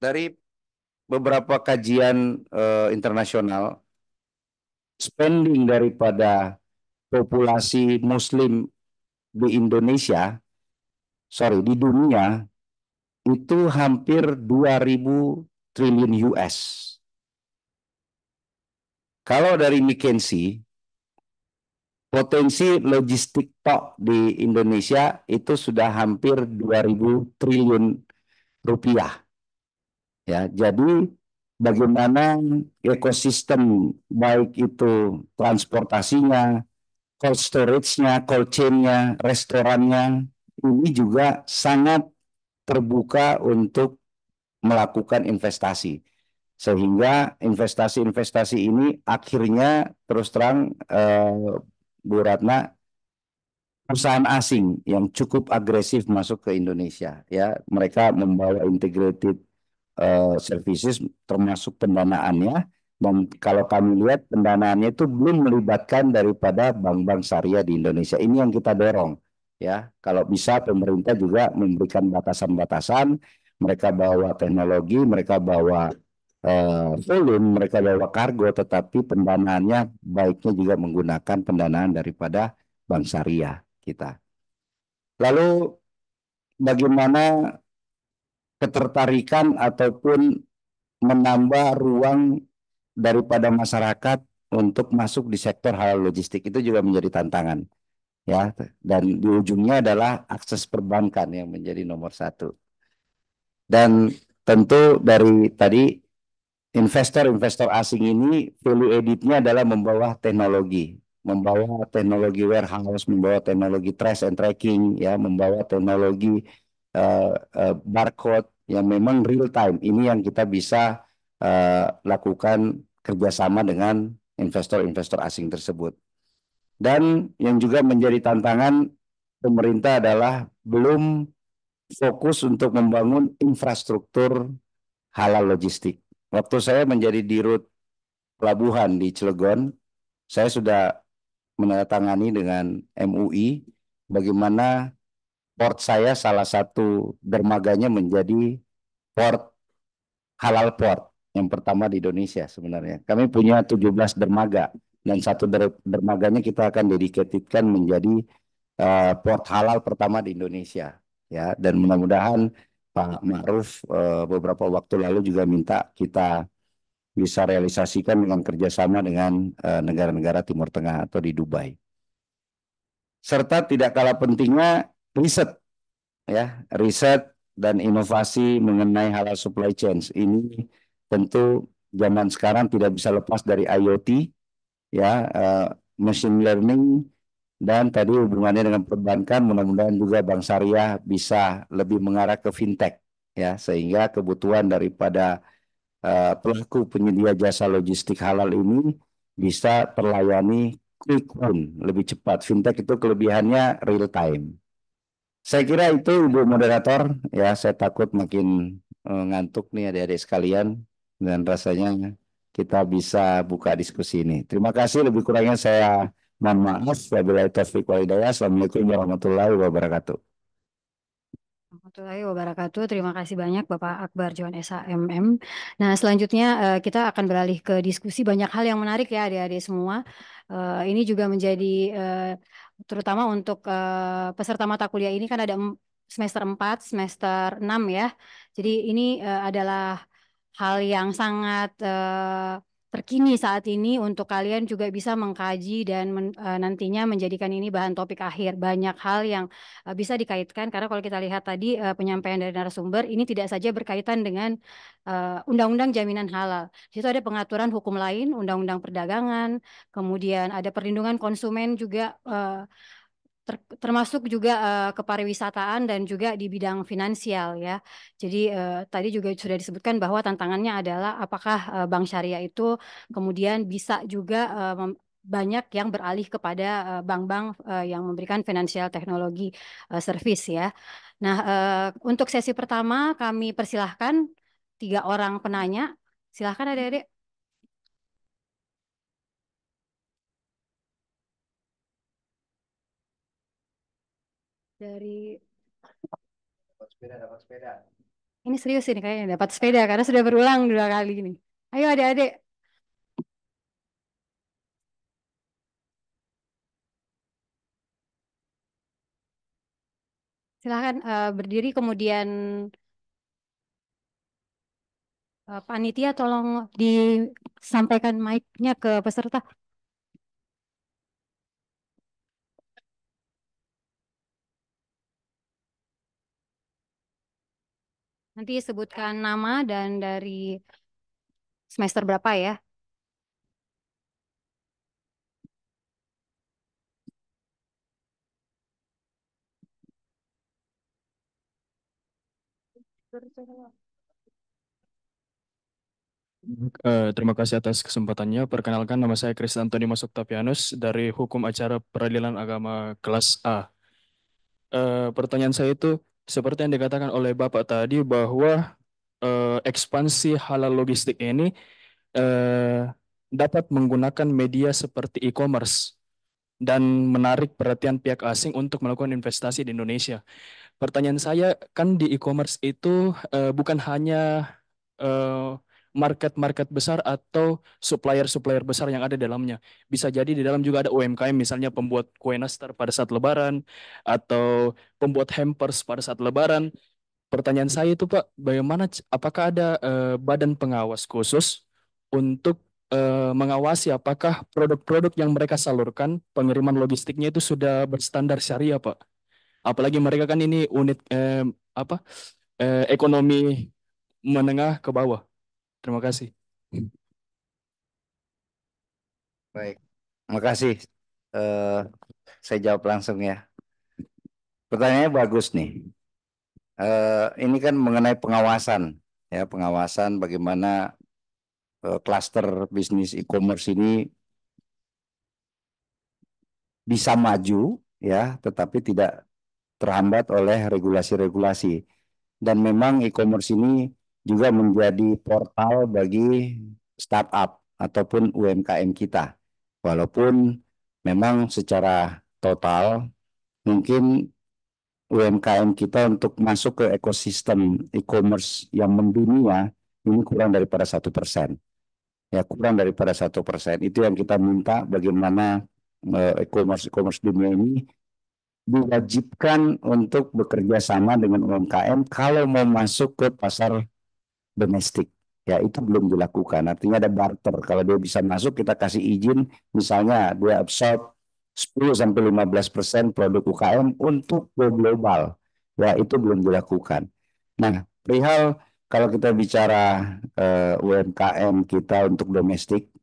Dari beberapa kajian internasional, spending daripada populasi Muslim di Indonesia, di dunia, itu hampir 2.000 triliun US. Kalau dari McKinsey, potensi logistik tok di Indonesia itu sudah hampir 2.000 triliun rupiah. Ya, jadi bagaimana ekosistem baik itu transportasinya, cold storage-nya, cold chain-nya, restorannya ini juga sangat terbuka untuk melakukan investasi. Sehingga investasi-investasi ini akhirnya terus terang Bu Ratna, perusahaan asing yang cukup agresif masuk ke Indonesia, ya mereka membawa integrated services termasuk pendanaannya, dan kalau kami lihat pendanaannya itu belum melibatkan daripada bank-bank syariah di Indonesia. Ini yang kita dorong, ya kalau bisa pemerintah juga memberikan batasan-batasan. Mereka bawa teknologi, mereka bawa volume, mereka bawa kargo, tetapi pendanaannya baiknya juga menggunakan pendanaan daripada bank syariah kita. Lalu bagaimana ketertarikan ataupun menambah ruang daripada masyarakat untuk masuk di sektor halal logistik, itu juga menjadi tantangan, ya, dan di ujungnya adalah akses perbankan yang menjadi nomor satu. Dan tentu dari tadi investor-investor asing ini value editnya adalah membawa teknologi warehouse, membawa teknologi trace and tracking, ya, membawa teknologi barcode yang memang real time. Ini yang kita bisa lakukan kerjasama dengan investor-investor asing tersebut. Dan yang juga menjadi tantangan pemerintah adalah belum fokus untuk membangun infrastruktur halal logistik. Waktu saya menjadi dirut pelabuhan di Cilegon, saya sudah menandatangani dengan MUI bagaimana port saya salah satu dermaganya menjadi port halal port yang pertama di Indonesia sebenarnya. Kami punya 17 dermaga dan satu dermaganya kita akan dedikatkan menjadi port halal pertama di Indonesia, ya, dan mudah-mudahan Pak Ma'ruf beberapa waktu lalu juga minta kita bisa realisasikan dengan kerjasama dengan negara-negara Timur Tengah atau di Dubai. Serta tidak kalah pentingnya riset, ya, riset dan inovasi mengenai halal supply chains. Ini tentu zaman sekarang tidak bisa lepas dari IoT, ya, machine learning, dan tadi hubungannya dengan perbankan. Mudah-mudahan juga Bank Syariah bisa lebih mengarah ke fintech, ya, sehingga kebutuhan daripada pelaku penyedia jasa logistik halal ini bisa terlayani quick win, lebih cepat. Fintech itu kelebihannya real time. Saya kira itu, Ibu Moderator, ya, saya takut makin ngantuk nih adik-adik sekalian, dan rasanya kita bisa buka diskusi ini. Terima kasih, lebih kurangnya saya mohon maaf. Wabillahi taufiq wal hidayah. Assalamualaikum warahmatullahi wabarakatuh. Warahmatullahi wabarakatuh. Terima kasih banyak Bapak Akbar Johan SHMM. Nah, selanjutnya kita akan beralih ke diskusi. Banyak hal yang menarik ya adik-adik semua. Ini juga menjadi terutama untuk peserta mata kuliah ini kan ada semester 4, semester 6 ya. Jadi ini adalah hal yang sangat terkini saat ini untuk kalian juga bisa mengkaji dan nantinya menjadikan ini bahan topik akhir. Banyak hal yang bisa dikaitkan karena kalau kita lihat tadi penyampaian dari narasumber ini tidak saja berkaitan dengan undang-undang jaminan halal. Di situ ada pengaturan hukum lain, undang-undang perdagangan, kemudian ada perlindungan konsumen juga termasuk juga kepariwisataan dan juga di bidang finansial ya. Jadi tadi juga sudah disebutkan bahwa tantangannya adalah apakah bank syariah itu kemudian bisa juga banyak yang beralih kepada bank-bank yang memberikan financial teknologi service ya. Nah, untuk sesi pertama kami persilahkan 3 orang penanya. Silahkan adik-adik. Dari Dapat sepeda. ini serius ini kayaknya dapat sepeda karena sudah berulang 2 kali ini. Ayo adik-adik. Silahkan berdiri kemudian panitia tolong disampaikan mic-nya ke peserta. Nanti sebutkan nama dan dari semester berapa ya. Terima kasih atas kesempatannya. Perkenalkan, nama saya Chris Antoni Masuktapianus dari Hukum Acara Peradilan Agama kelas A. Pertanyaan saya itu seperti yang dikatakan oleh Bapak tadi bahwa ekspansi halal logistik ini eh, dapat menggunakan media seperti e-commerce dan menarik perhatian pihak asing untuk melakukan investasi di Indonesia. Pertanyaan saya, kan di e-commerce itu bukan hanya eh, market-market besar atau supplier-supplier besar yang ada di dalamnya. Bisa jadi di dalam juga ada UMKM, misalnya pembuat kue nastar pada saat Lebaran atau pembuat hampers pada saat Lebaran. Pertanyaan saya itu Pak, bagaimana, apakah ada badan pengawas khusus untuk mengawasi apakah produk-produk yang mereka salurkan, pengiriman logistiknya itu sudah berstandar syariah Pak? Apalagi mereka kan ini unit apa ekonomi menengah ke bawah. Terima kasih. Baik, makasih. Eh, saya jawab langsung ya. Pertanyaannya bagus nih. Ini kan mengenai pengawasan, ya pengawasan bagaimana klaster bisnis e-commerce ini bisa maju, ya, tetapi tidak terhambat oleh regulasi-regulasi. Dan memang e-commerce ini juga menjadi portal bagi startup ataupun UMKM kita. Walaupun memang secara total mungkin UMKM kita untuk masuk ke ekosistem e-commerce yang mendunia ini kurang daripada 1%. Ya, kurang daripada 1%. Itu yang kita minta, bagaimana e-commerce dunia ini diwajibkan untuk bekerja sama dengan UMKM kalau mau masuk ke pasar domestik. Ya, itu belum dilakukan. Artinya ada barter. Kalau dia bisa masuk, kita kasih izin, misalnya dia absorb 10-15% produk UKM untuk go global. Ya, itu belum dilakukan. Nah, perihal kalau kita bicara UMKM kita untuk domestik,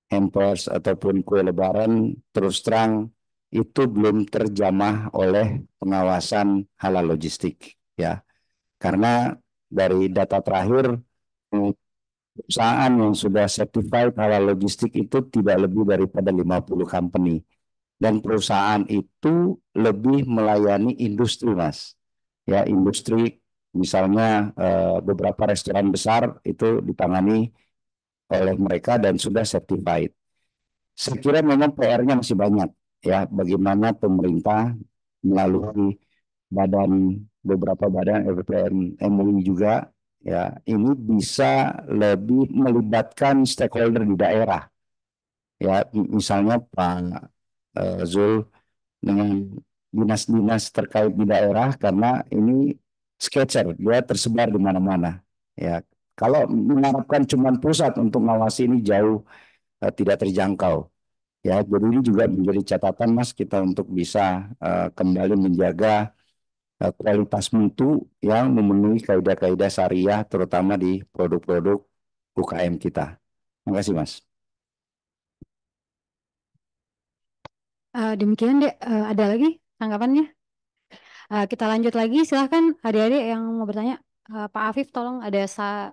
hampers ataupun kue lebaran, terus terang itu belum terjamah oleh pengawasan halal logistik. Ya, karena dari data terakhir perusahaan yang sudah certified halal logistik itu tidak lebih daripada 50 company. Dan perusahaan itu lebih melayani industri, Mas. Ya, industri misalnya beberapa restoran besar itu ditangani oleh mereka dan sudah certified. Saya kira memang PR-nya masih banyak, ya, bagaimana pemerintah melalui beberapa badan FPM MUI juga, ya, ini bisa lebih melibatkan stakeholder di daerah, ya, misalnya Pak Zul dengan dinas-dinas terkait di daerah, karena ini scatter, dia tersebar di mana-mana, ya, Kalau mengharapkan cuma pusat untuk ngawasi ini jauh tidak terjangkau. Ya, jadi ini juga menjadi catatan Mas kita untuk bisa kembali menjaga kualitas mutu yang memenuhi kaidah-kaidah syariah terutama di produk-produk UKM kita. Terima kasih Mas. Demikian Dek, ada lagi tanggapannya? Kita lanjut lagi, silahkan adik-adik yang mau bertanya. Pak Afif tolong, ada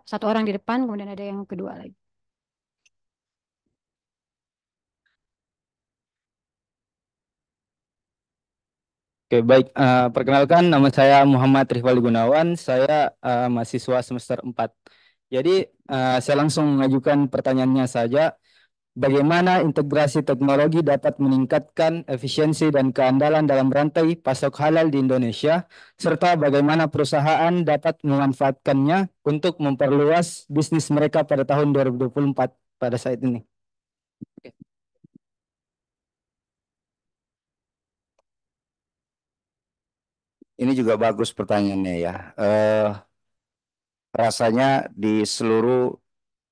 satu orang di depan, kemudian ada yang kedua lagi. Oke, baik. Perkenalkan, nama saya Muhammad Rifali Gunawan. Saya mahasiswa semester 4. Jadi, saya langsung mengajukan pertanyaannya saja. Bagaimana integrasi teknologi dapat meningkatkan efisiensi dan keandalan dalam rantai pasok halal di Indonesia, serta bagaimana perusahaan dapat memanfaatkannya untuk memperluas bisnis mereka pada tahun 2024 pada saat ini? Oke. Ini juga bagus pertanyaannya ya. Rasanya di seluruh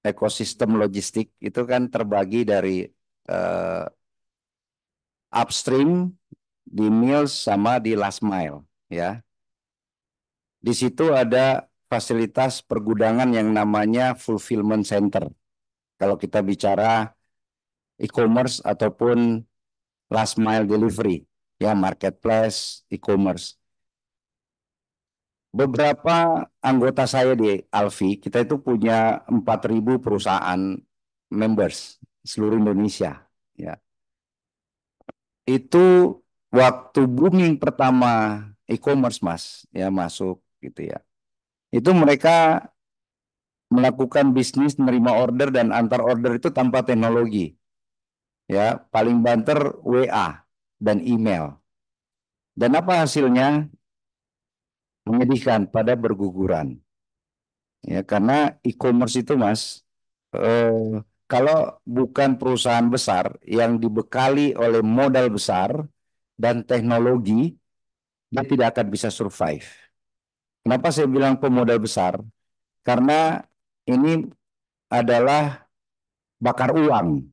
ekosistem logistik itu kan terbagi dari upstream, di mills sama di last mile ya. Di situ ada fasilitas pergudangan yang namanya fulfillment center. Kalau kita bicara e-commerce ataupun last mile delivery, ya marketplace, e-commerce. Beberapa anggota saya di Alfi, kita itu punya 4.000 perusahaan members seluruh Indonesia. Ya. Itu waktu booming pertama e-commerce Mas, ya masuk gitu ya. Itu mereka melakukan bisnis menerima order dan antar order itu tanpa teknologi. Ya, paling banter WA dan email. Dan apa hasilnya? Menyedihkan, pada berguguran. Ya, karena e-commerce itu Mas, kalau bukan perusahaan besar yang dibekali oleh modal besar dan teknologi, dia tidak akan bisa survive. Kenapa saya bilang pemodal besar? Karena ini adalah bakar uang.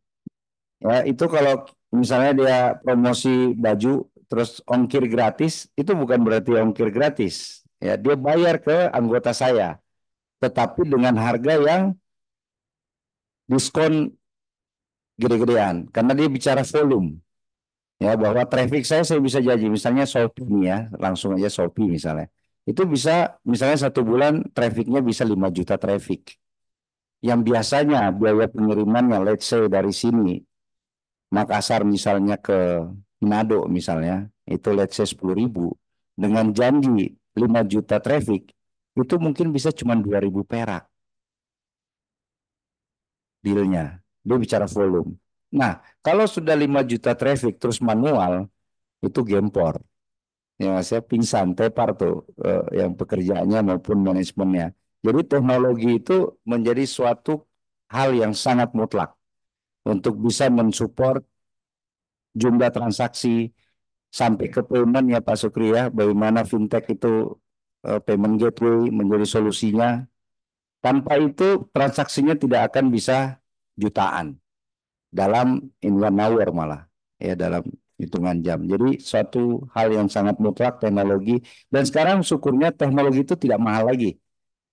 Ya, itu kalau misalnya dia promosi baju terus ongkir gratis, itu bukan berarti ongkir gratis. Ya, dia bayar ke anggota saya, tetapi dengan harga yang diskon gede-gedean, karena dia bicara volume. Ya, bahwa traffic saya bisa janji, misalnya Shopee nih ya, langsung aja Shopee misalnya. Itu bisa, misalnya 1 bulan trafficnya bisa 5 juta traffic. Yang biasanya biaya pengirimannya, let's say dari sini, Makassar misalnya ke Manado misalnya, itu let's say 10.000. Dengan janji 5 juta traffic, itu mungkin bisa cuma 2.000 perak. Dealnya, dia bicara volume. Nah, kalau sudah 5 juta traffic terus manual, itu gempor. Ya, saya pingsan, tepar tuh yang pekerjaannya maupun manajemennya. Jadi teknologi itu menjadi suatu hal yang sangat mutlak untuk bisa mensupport jumlah transaksi sampai ke payment ya Pak Sukri ya, bagaimana fintech itu payment gateway menjadi solusinya. Tanpa itu transaksinya tidak akan bisa jutaan dalam in 1 hour malah ya, dalam hitungan jam. Jadi suatu hal yang sangat mutlak teknologi, dan sekarang syukurnya teknologi itu tidak mahal lagi.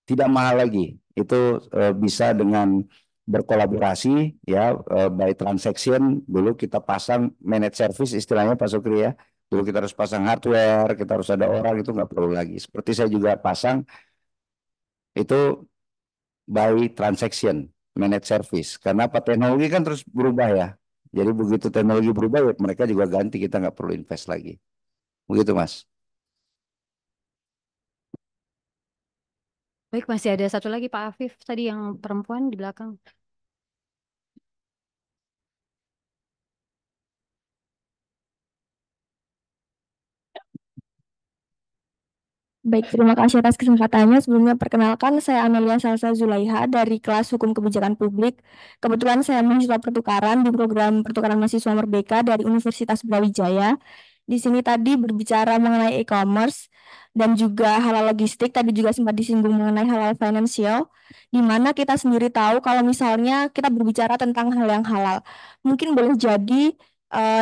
Tidak mahal lagi. Itu bisa dengan berkolaborasi ya, by transaction. Dulu kita pasang managed service istilahnya Pak Sukri ya. Dulu kita harus pasang hardware, kita harus ada orang, itu nggak perlu lagi. Seperti saya juga pasang itu by transaction, managed service. Karena apa, teknologi kan terus berubah ya. Jadi begitu teknologi berubah, ya mereka juga ganti, kita nggak perlu invest lagi. Begitu Mas. Baik, masih ada satu lagi Pak Afif, tadi yang perempuan di belakang. Baik, terima kasih atas kesempatannya. Sebelumnya perkenalkan, saya Amelia Salsa Zulaiha dari kelas Hukum Kebijakan Publik. Kebetulan saya mahasiswa pertukaran di program Pertukaran Mahasiswa Merdeka dari Universitas Brawijaya. Di sini tadi berbicara mengenai e-commerce dan juga halal logistik. Tadi juga sempat disinggung mengenai halal financial, di mana kita sendiri tahu kalau misalnya kita berbicara tentang hal yang halal, mungkin boleh jadi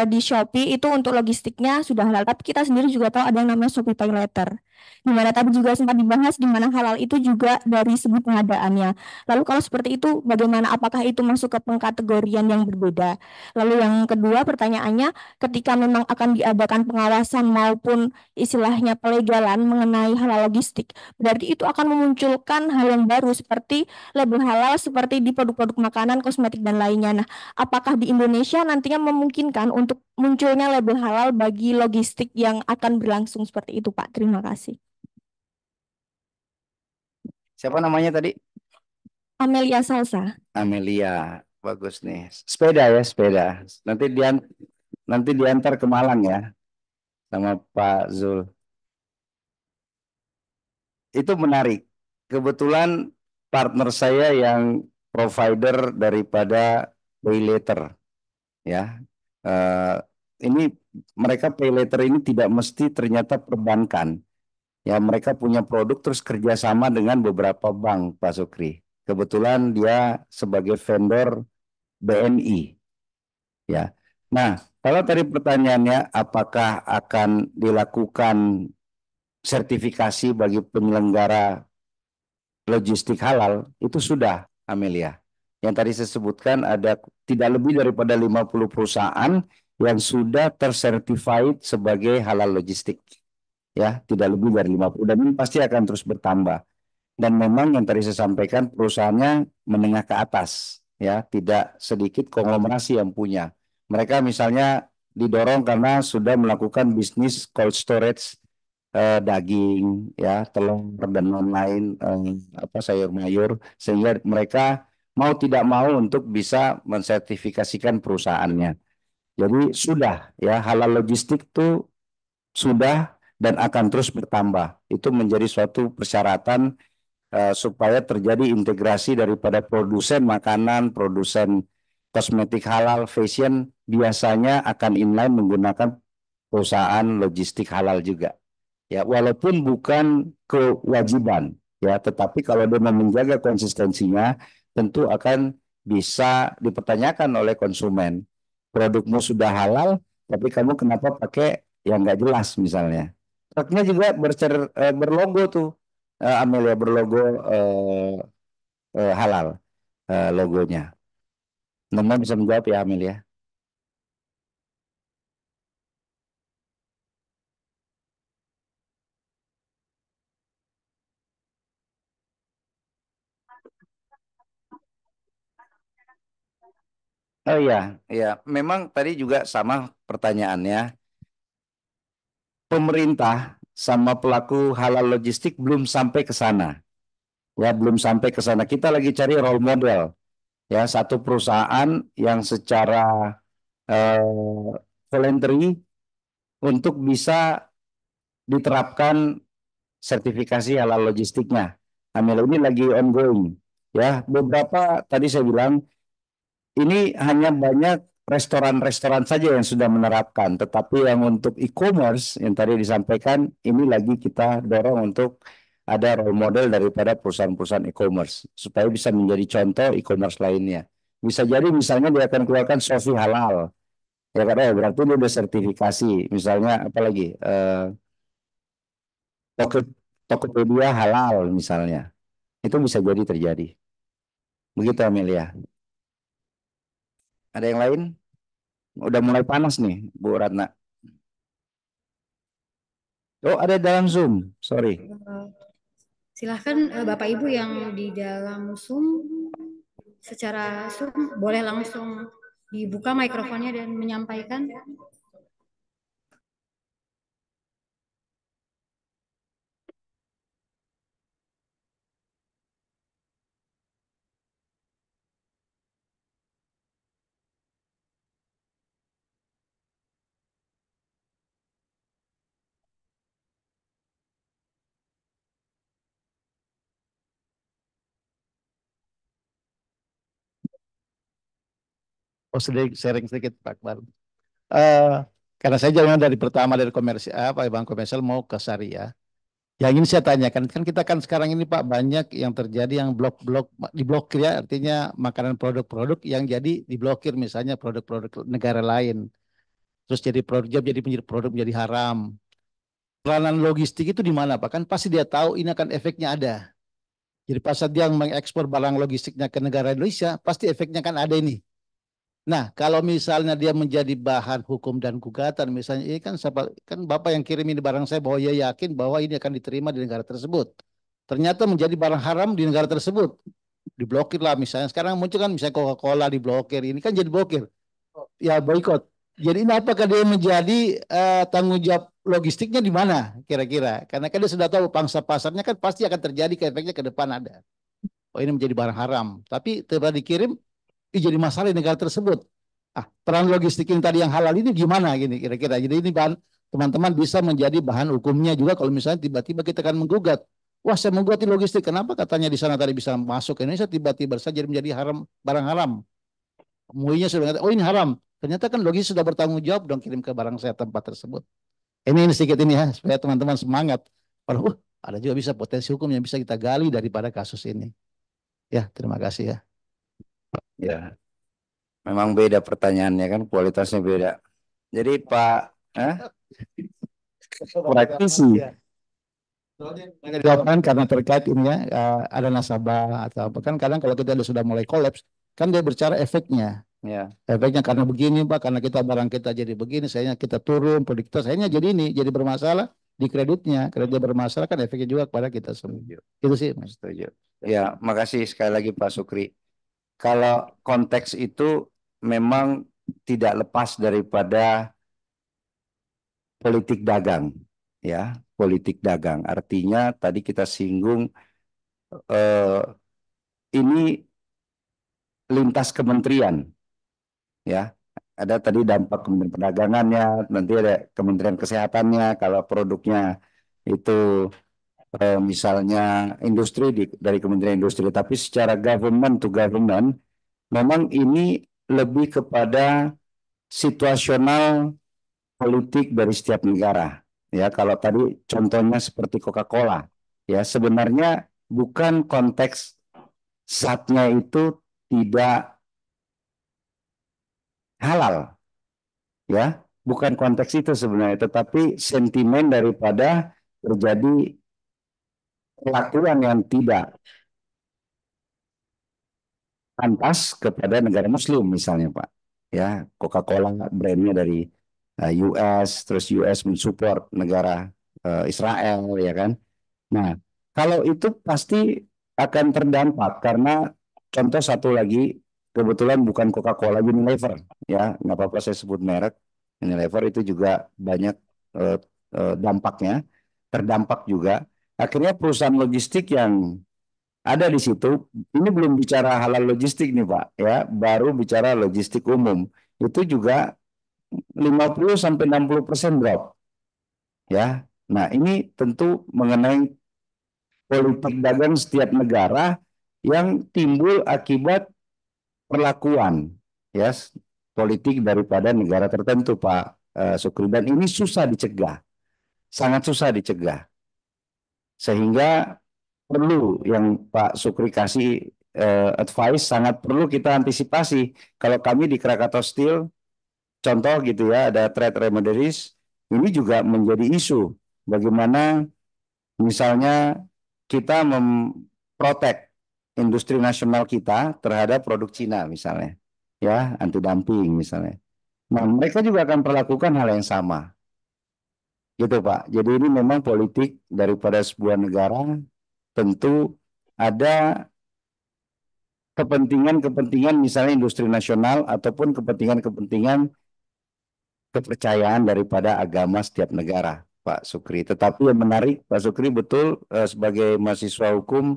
di Shopee itu untuk logistiknya sudah halal, tapi kita sendiri juga tahu ada yang namanya Shopee Pay Later, di mana tadi juga sempat dibahas di mana halal itu juga dari segi pengadaannya. Lalu kalau seperti itu, bagaimana? Apakah itu masuk ke pengkategorian yang berbeda? Lalu yang kedua pertanyaannya, ketika memang akan diadakan pengawasan maupun istilahnya pelegalan mengenai halal logistik, berarti itu akan memunculkan hal yang baru seperti label halal seperti di produk-produk makanan, kosmetik, dan lainnya. Nah, apakah di Indonesia nantinya memungkinkan untuk munculnya label halal bagi logistik yang akan berlangsung seperti itu, Pak? Terima kasih. Siapa namanya tadi? Amelia Salsa. Amelia, bagus nih. Sepeda ya, sepeda. Nanti diantar ke Malang ya sama Pak Zul. Itu menarik. Kebetulan partner saya yang provider daripada pay later ya. Eh, ini mereka pay later ini tidak mesti ternyata perbankan. Ya, mereka punya produk terus kerjasama dengan beberapa bank, Pak Sukri. Kebetulan dia sebagai vendor BNI. Ya. Nah, kalau tadi pertanyaannya apakah akan dilakukan sertifikasi bagi penyelenggara logistik halal, itu sudah, Amelia. Yang tadi saya sebutkan ada tidak lebih daripada 50 perusahaan yang sudah tersertified sebagai halal logistik. Ya, tidak lebih dari 50 dan ini pasti akan terus bertambah. Dan memang yang tadi saya sampaikan perusahaannya menengah ke atas, ya, tidak sedikit konglomerasi yang punya. Mereka misalnya didorong karena sudah melakukan bisnis cold storage daging, ya, telur dan lain-lain, apa sayur mayur, sehingga mereka mau tidak mau untuk bisa mensertifikasikan perusahaannya. Jadi sudah, ya, halal logistik itu sudah dan akan terus bertambah. Itu menjadi suatu persyaratan supaya terjadi integrasi daripada produsen makanan, produsen kosmetik halal, fashion, biasanya akan inline menggunakan perusahaan logistik halal juga. Ya, walaupun bukan kewajiban, ya, tetapi kalau dia mau menjaga konsistensinya, tentu akan bisa dipertanyakan oleh konsumen. Produkmu sudah halal, tapi kamu kenapa pakai yang nggak jelas misalnya. Truknya juga berlogo tuh, Amelia berlogo halal logonya. Nomor bisa menjawab ya Amelia. Oh iya, ya, memang tadi juga sama pertanyaannya. Pemerintah sama pelaku halal logistik belum sampai ke sana. Ya, belum sampai ke sana. Kita lagi cari role model. Ya, satu perusahaan yang secara voluntary untuk bisa diterapkan sertifikasi halal logistiknya. Amel ini lagi ongoing. Ya, beberapa tadi saya bilang ini hanya banyak restoran-restoran saja yang sudah menerapkan, tetapi yang untuk e-commerce yang tadi disampaikan ini lagi kita dorong untuk ada role model daripada perusahaan-perusahaan e-commerce supaya bisa menjadi contoh e-commerce lainnya. Bisa jadi misalnya dia akan keluarkan Shopee halal, ya kan? Berarti dia udah sertifikasi. Misalnya apalagi Toko Tokopedia halal misalnya, itu bisa jadi terjadi. Begitu Amelia. Ada yang lain? Udah mulai panas nih, Bu Ratna. Oh, ada dalam Zoom. Sorry. Silahkan Bapak Ibu yang di dalam Zoom, secara Zoom boleh langsung dibuka mikrofonnya dan menyampaikan. Oh, sedikit sharing sedikit Pak Akbar. Eh, karena saya jalan dari pertama dari komersial apa bank komersial mau ke syariah. Yang ingin saya tanyakan, kan kita kan sekarang ini Pak banyak yang terjadi yang blok-blok diblokir ya, artinya makanan produk-produk yang jadi diblokir, misalnya produk-produk negara lain. Terus jadi produk jadi menjadi produk menjadi haram. Peranan logistik itu di mana Pak? Kan pasti dia tahu ini akan efeknya ada. Jadi pas saat dia mengekspor barang logistiknya ke negara Indonesia, pasti efeknya kan ada ini. Nah, kalau misalnya dia menjadi bahan hukum dan gugatan, misalnya ini kan kan Bapak yang kirim ini barang saya bahwa ia yakin bahwa ini akan diterima di negara tersebut. Ternyata menjadi barang haram di negara tersebut. Diblokir lah misalnya. Sekarang muncul kan misalnya Coca-Cola diblokir. Ini kan jadi blokir. Ya boykot. Jadi ini apakah dia menjadi tanggung jawab logistiknya di mana kira-kira? Karena kan dia sudah tahu pangsa pasarnya kan pasti akan terjadi efeknya ke depan ada. Oh ini menjadi barang haram. Tapi setelah dikirim jadi masalah di negara tersebut. Ah, peran logistik ini tadi yang halal ini gimana gini kira-kira. Jadi ini bahan teman-teman bisa menjadi bahan hukumnya juga kalau misalnya tiba-tiba kita akan menggugat. Wah, saya menggugat di logistik. Kenapa katanya di sana tadi bisa masuk ke Indonesia tiba-tiba saja jadi menjadi haram, barang haram. MUI-nya sudah mengatakan, oh ini haram. Ternyata kan logistik sudah bertanggung jawab dong kirim ke barang saya tempat tersebut. Ini sedikit ini ya supaya teman-teman semangat. Kalau ada juga bisa potensi hukum yang bisa kita gali daripada kasus ini. Ya, terima kasih ya. Ya, memang beda pertanyaannya kan, kualitasnya beda. Jadi Pak, praktisi. Jawaban karena terkait ini ya, ada nasabah atau apa kan kadang kalau kita sudah mulai kolaps kan dia bicara efeknya. Ya, Efeknya karena begini Pak, karena barang kita jadi begini, sayangnya kita turun, produk kita sayangnya jadi ini, jadi bermasalah di kreditnya. Kreditnya bermasalah kan efeknya juga kepada kita semua. Itu sih Mas. setuju. Ya, makasih sekali lagi Pak Sukri. Kalau konteks itu memang tidak lepas daripada politik dagang, ya, politik dagang. Artinya tadi kita singgung ini lintas kementerian, ya. Ada tadi dampak Kementerian Perdagangannya, nanti ada Kementerian Kesehatannya. Kalau produknya itu misalnya industri dari Kementerian Industri, tapi secara government to government, memang ini lebih kepada situasional politik dari setiap negara. Ya, kalau tadi contohnya seperti Coca-Cola, ya sebenarnya bukan konteks zatnya itu tidak halal, ya, bukan konteks itu sebenarnya, tetapi sentimen daripada terjadi perlakuan yang tidak pantas kepada negara Muslim misalnya Pak. Ya, Coca-Cola brandnya dari US, terus US mensupport negara Israel, ya kan. Nah, kalau itu pasti akan terdampak karena contoh satu lagi, kebetulan bukan Coca-Cola, Unilever, ya nggak apa-apa saya sebut merek. Unilever itu juga banyak dampaknya, terdampak juga. Akhirnya perusahaan logistik yang ada di situ, ini belum bicara halal logistik nih Pak, ya, baru bicara logistik umum. Itu juga 50-60% drop, ya. Nah, ini tentu mengenai politik dagang setiap negara yang timbul akibat perlakuan, ya, politik daripada negara tertentu Pak Sukri. Dan ini susah dicegah, sangat susah dicegah. Sehingga perlu yang Pak Sukri kasih advice, sangat perlu kita antisipasi. Kalau kami di Krakatau Steel, contoh gitu ya, ada trade remedies, ini juga menjadi isu. Bagaimana misalnya kita memprotek industri nasional kita terhadap produk Cina misalnya, ya, anti dumping misalnya. Nah, mereka juga akan perlakukan hal yang sama. Gitu Pak. Jadi ini memang politik daripada sebuah negara, tentu ada kepentingan-kepentingan misalnya industri nasional ataupun kepentingan-kepentingan kepercayaan daripada agama setiap negara, Pak Sukri. Tetapi yang menarik, Pak Sukri, betul sebagai mahasiswa hukum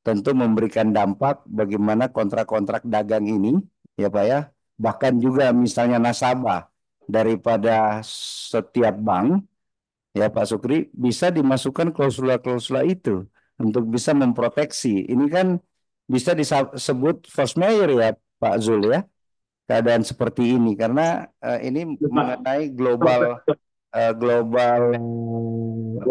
tentu memberikan dampak bagaimana kontrak-kontrak dagang ini, ya Pak ya, bahkan juga misalnya nasabah daripada setiap bank, ya Pak Sukri, bisa dimasukkan klausula-klausula itu untuk bisa memproteksi. Ini kan bisa disebut force majeure ya Pak Zul ya, keadaan seperti ini karena ini mengenai global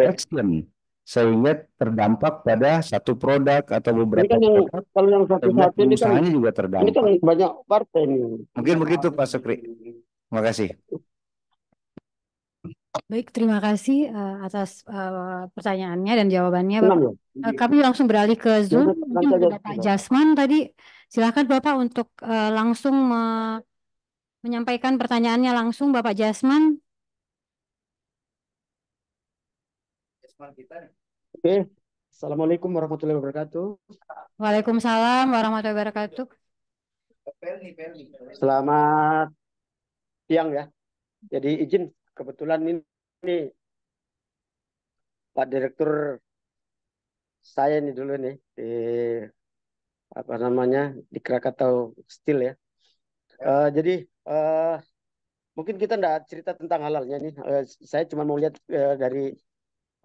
action sehingga terdampak pada satu produk atau Ini beberapa kan yang produk, kalau yang sehingga satu-satu ini kan pengusahanya juga ini kan terdampak. banyak partai nih. Mungkin begitu Pak Sukri. Terima kasih. Baik, terima kasih atas pertanyaannya dan jawabannya, Enam Bapak. ya. Kami langsung beralih ke Zoom. Nanti Mungkin aja. ada Pak Jasman tadi. Silakan Bapak untuk langsung menyampaikan pertanyaannya langsung, Bapak Jasman. Oke. Assalamualaikum warahmatullahi wabarakatuh. Waalaikumsalam warahmatullahi wabarakatuh. Selamat siang ya. Jadi izin kebetulan ini Pak Direktur saya ini dulu nih di apa namanya di Krakatau Steel ya. Jadi mungkin kita enggak cerita tentang halalnya nih. Saya cuma mau lihat dari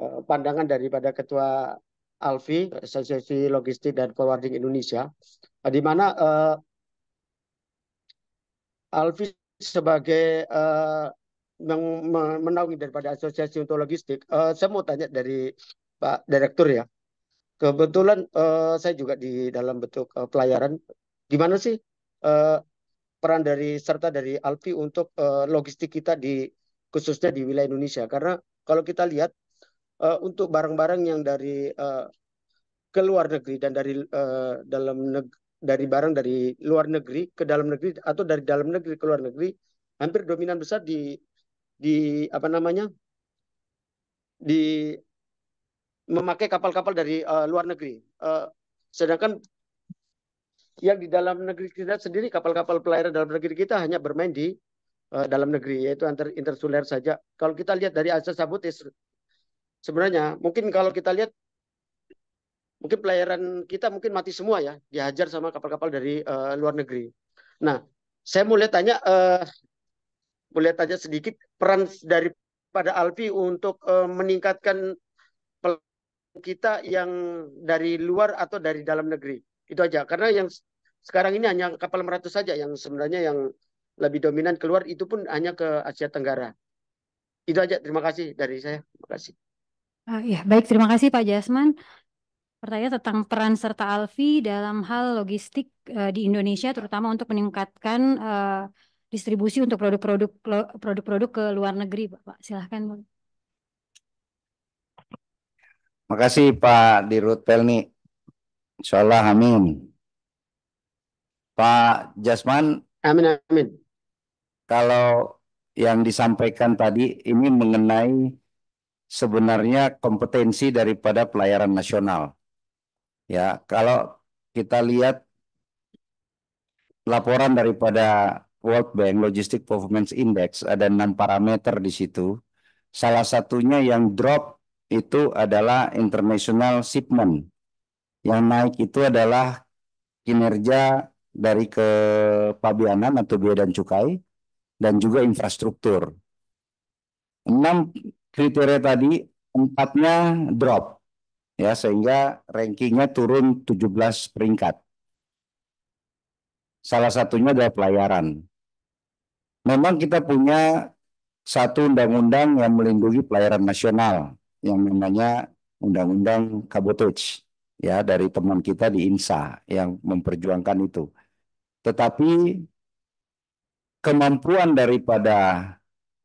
pandangan daripada Ketua ALFI, Asosiasi Logistik dan Forwarding Indonesia, di mana ALFI sebagai yang menaungi daripada Asosiasi untuk Logistik, saya mau tanya dari Pak Direktur ya. Kebetulan saya juga di dalam bentuk pelayaran. Gimana sih peran dari serta dari ALFI untuk logistik kita di khususnya di wilayah Indonesia? Karena kalau kita lihat untuk barang-barang yang dari ke luar negeri dan dari dari barang dari luar negeri ke dalam negeri atau dari dalam negeri ke luar negeri, hampir dominan besar di apa namanya di memakai kapal-kapal dari luar negeri. Sedangkan yang di dalam negeri kita sendiri, kapal-kapal pelayaran dalam negeri kita hanya bermain di dalam negeri, yaitu intersuler saja. Kalau kita lihat dari asas sabotage, sebenarnya mungkin kalau kita lihat mungkin pelayaran kita mungkin mati semua ya, dihajar sama kapal-kapal dari luar negeri. Nah, saya mulai tanya sedikit peran daripada ALFI untuk meningkatkan kita yang dari luar atau dari dalam negeri. Itu aja. Karena yang sekarang ini hanya kapal meratus saja yang sebenarnya yang lebih dominan keluar, itu pun hanya ke Asia Tenggara. Itu aja. Terima kasih dari saya. Terima kasih. Ya, baik, terima kasih Pak Jasman. Pertanyaan tentang peran serta ALFI dalam hal logistik di Indonesia, terutama untuk meningkatkan distribusi untuk produk-produk ke luar negeri, Pak. Silahkan. Makasih Pak Dirut Pelni. Insyaallah amin. Pak Jasman. Amin, amin. Kalau yang disampaikan tadi ini mengenai sebenarnya kompetensi daripada pelayaran nasional. Ya, kalau kita lihat laporan daripada World Bank Logistic Performance Index, ada 6 parameter di situ. Salah satunya yang drop itu adalah international shipment. Yang naik itu adalah kinerja dari kepabeanan atau biaya dan cukai dan juga infrastruktur. 6 kriteria tadi, 4-nya drop. Ya, sehingga rankingnya turun 17 peringkat. Salah satunya adalah pelayaran. Memang kita punya satu undang-undang yang melindungi pelayaran nasional yang namanya Undang-Undang Kabotage, ya, dari teman kita di INSA yang memperjuangkan itu. Tetapi kemampuan daripada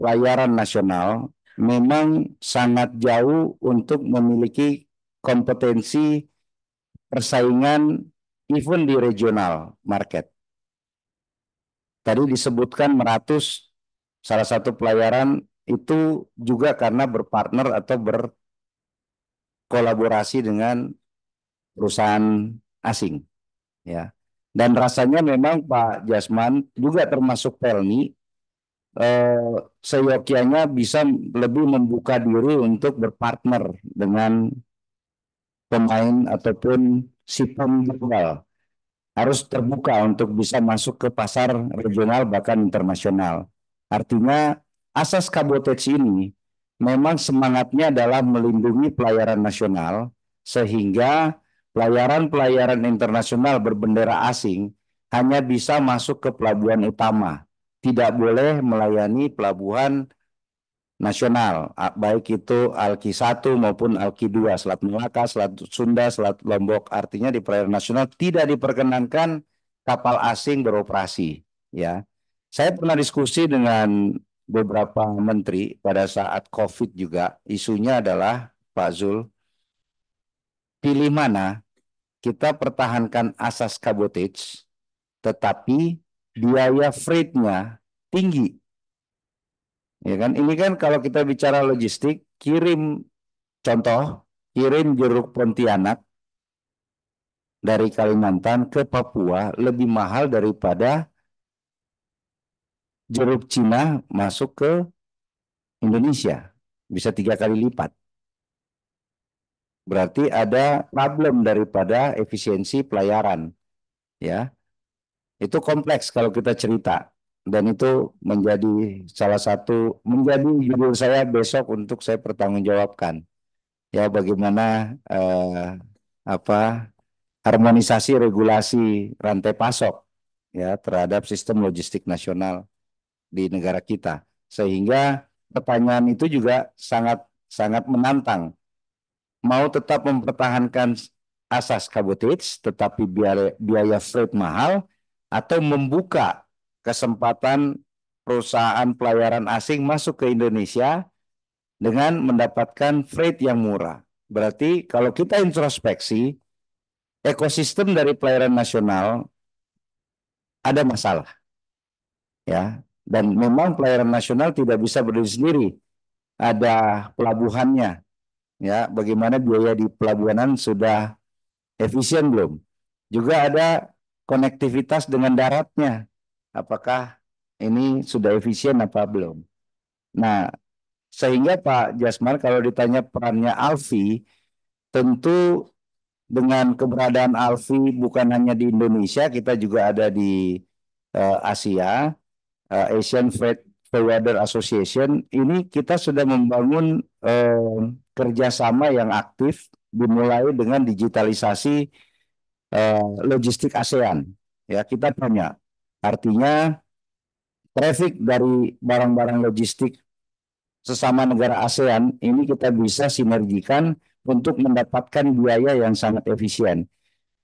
pelayaran nasional memang sangat jauh untuk memiliki kompetensi persaingan even di regional market. Tadi disebutkan Meratus, salah satu pelayaran itu juga karena berpartner atau berkolaborasi dengan perusahaan asing, ya. Dan rasanya memang Pak Jasman juga termasuk Pelni, seyogyanya bisa lebih membuka diri untuk berpartner dengan pemain ataupun shipment global. Harus terbuka untuk bisa masuk ke pasar regional bahkan internasional. Artinya asas kabotage ini memang semangatnya adalah melindungi pelayaran nasional sehingga pelayaran-pelayaran internasional berbendera asing hanya bisa masuk ke pelabuhan utama. Tidak boleh melayani pelabuhan nasional, baik itu Alki 1 maupun Alki 2, Selat Malaka, Selat Sunda, Selat Lombok. Artinya di perairan nasional tidak diperkenankan kapal asing beroperasi. Ya, saya pernah diskusi dengan beberapa menteri pada saat COVID juga. Isunya adalah Pak Zul, pilih mana kita pertahankan asas cabotage, tetapi biaya freight-nya tinggi. Ya kan? Ini kan kalau kita bicara logistik, contoh, kirim jeruk Pontianak dari Kalimantan ke Papua lebih mahal daripada jeruk Cina masuk ke Indonesia. Bisa 3 kali lipat. Berarti ada problem daripada efisiensi pelayaran. Ya, itu kompleks kalau kita cerita. Dan itu menjadi salah satu, menjadi judul saya besok untuk saya pertanggungjawabkan. Ya, bagaimana apa harmonisasi regulasi rantai pasok ya terhadap sistem logistik nasional di negara kita. Sehingga pertanyaan itu juga sangat sangat menantang. Mau tetap mempertahankan asas cabotage tetapi biaya freight mahal, atau membuka kesempatan perusahaan pelayaran asing masuk ke Indonesia dengan mendapatkan freight yang murah. Berarti kalau kita introspeksi, ekosistem dari pelayaran nasional ada masalah, ya. Dan memang pelayaran nasional tidak bisa berdiri sendiri. Ada pelabuhannya, ya. Bagaimana biaya di pelabuhanan sudah efisien belum? Juga ada konektivitas dengan daratnya. Apakah ini sudah efisien apa belum? Nah, sehingga Pak Jasman kalau ditanya perannya Alfi, tentu dengan keberadaan Alfi bukan hanya di Indonesia, kita juga ada di Asia, Asian Freight Forwarder Association. Ini kita sudah membangun kerjasama yang aktif, dimulai dengan digitalisasi logistik ASEAN. Ya, kita punya. Artinya traffic dari barang-barang logistik sesama negara ASEAN ini kita bisa sinergikan untuk mendapatkan biaya yang sangat efisien.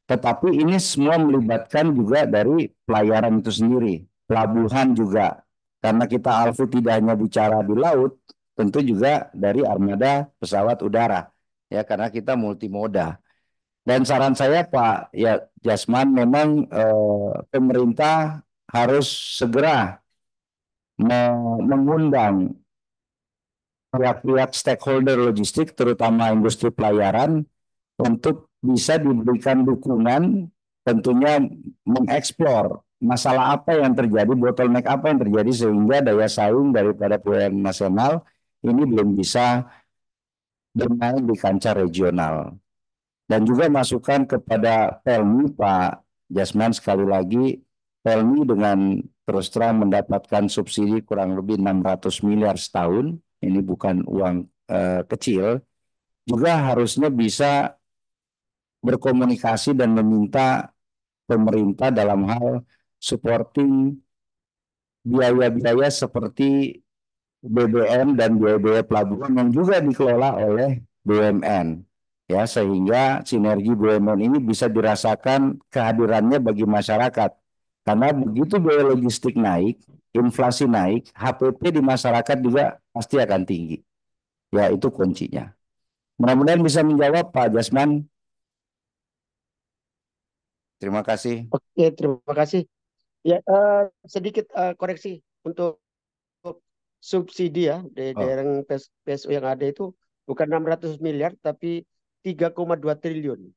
Tetapi ini semua melibatkan juga dari pelayaran itu sendiri, pelabuhan juga. Karena kita Alfu tidak hanya bicara di laut, tentu juga dari armada pesawat udara. Ya, karena kita multimoda. Dan saran saya Pak ya Jasman, memang pemerintah harus segera mengundang pihak-pihak stakeholder logistik, terutama industri pelayaran, untuk bisa diberikan dukungan, tentunya mengeksplor masalah apa yang terjadi, bottleneck apa yang terjadi, sehingga daya saing daripada pelayaran nasional ini belum bisa bermain di kancah regional. Dan juga masukan kepada Pelni, Pak Jasman, sekali lagi, Pelni dengan terus terang mendapatkan subsidi kurang lebih 600 miliar setahun, ini bukan uang kecil, juga harusnya bisa berkomunikasi dan meminta pemerintah dalam hal supporting biaya-biaya seperti BBM dan biaya-biaya pelabuhan yang juga dikelola oleh BUMN. Ya, sehingga sinergi BUMN ini bisa dirasakan kehadirannya bagi masyarakat. Karena begitu biaya logistik naik, inflasi naik, HPP di masyarakat juga pasti akan tinggi. Ya, itu kuncinya. Mudah-mudahan bisa menjawab Pak Jasman. Terima kasih. Oke, terima kasih. Ya, sedikit koreksi untuk subsidi ya di Oh, daerah PSU yang ada itu bukan 600 miliar tapi 3,2 triliun.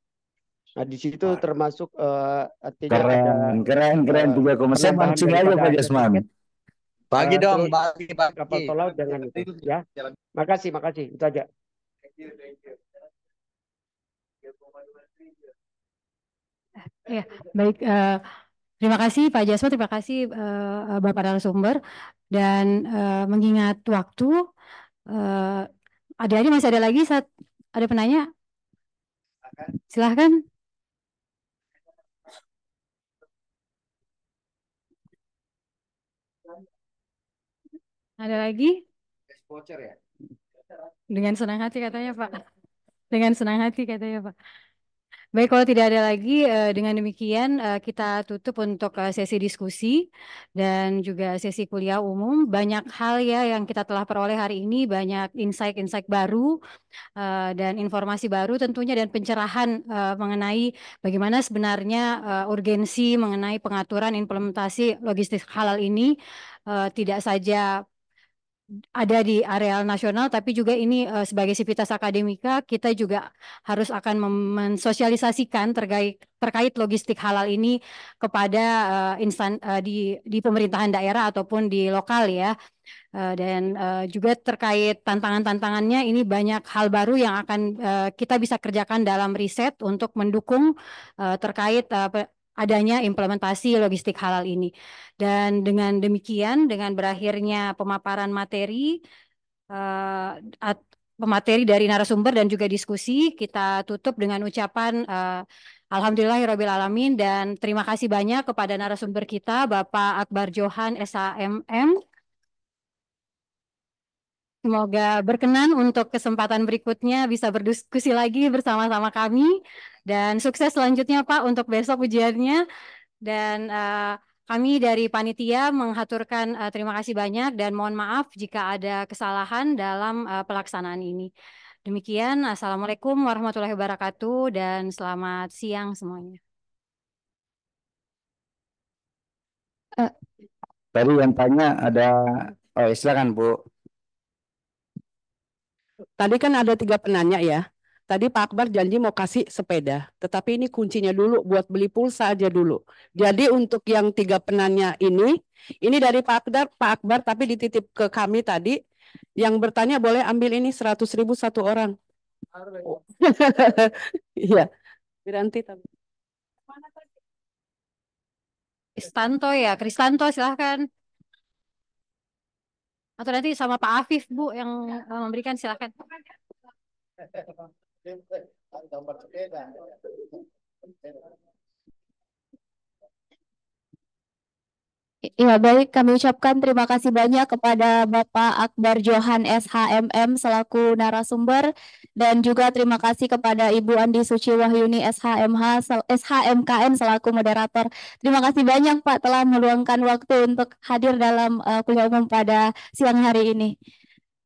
Nah, di situ termasuk artinya ada keren 3, saya penambahan mancing aja daripada Pak harga Jasman. tiket, Bagi dong, terus bagi. kapal tol laut dengan itu ya. Makasih, itu aja. Ya, baik. Terima kasih Pak Jasmo, terima kasih Bapak narasumber. Dan mengingat waktu, adik-adik masih ada lagi saat ada penanya? Silahkan. Ada lagi? voucher ya. Dengan senang hati katanya Pak. Dengan senang hati katanya Pak. Baik, kalau tidak ada lagi, dengan demikian kita tutup untuk sesi diskusi dan juga sesi kuliah umum. Banyak hal ya yang kita telah peroleh hari ini, banyak insight-insight baru dan informasi baru tentunya dan pencerahan mengenai bagaimana sebenarnya urgensi mengenai pengaturan implementasi logistik halal ini tidak saja ada di areal nasional, tapi juga ini sebagai sivitas akademika kita juga harus akan mensosialisasikan terkait logistik halal ini kepada di pemerintahan daerah ataupun di lokal ya. Dan juga terkait tantangan-tantangannya ini banyak hal baru yang akan kita bisa kerjakan dalam riset untuk mendukung terkait adanya implementasi logistik halal ini. Dan dengan demikian, dengan berakhirnya pemaparan pemateri dari narasumber dan juga diskusi, kita tutup dengan ucapan Alhamdulillahirabbil alamin dan terima kasih banyak kepada narasumber kita Bapak Akbar Johan SHMM. Semoga berkenan untuk kesempatan berikutnya bisa berdiskusi lagi bersama-sama kami dan sukses selanjutnya Pak untuk besok ujiannya dan kami dari panitia menghaturkan terima kasih banyak dan mohon maaf jika ada kesalahan dalam pelaksanaan ini. Demikian, Assalamualaikum warahmatullahi wabarakatuh dan selamat siang semuanya. Tadi yang tanya ada, oh silakan Bu. Tadi kan ada 3 penanya ya. Tadi Pak Akbar janji mau kasih sepeda, tetapi ini kuncinya dulu buat beli pulsa aja dulu. Jadi untuk yang 3 penanya ini dari Pak Akbar tapi dititip ke kami tadi. Yang bertanya boleh ambil ini 100.000 satu orang. Iya, Wiranti tapi. Kristanto silahkan. Atau nanti sama Pak Afif Bu yang memberikan silahkan. Ya baik, kami ucapkan terima kasih banyak kepada Bapak Akbar Johan SHMM selaku narasumber dan juga terima kasih kepada Ibu Andi Suci Wahyuni SHMKN selaku moderator. Terima kasih banyak Pak telah meluangkan waktu untuk hadir dalam kuliah umum pada siang hari ini.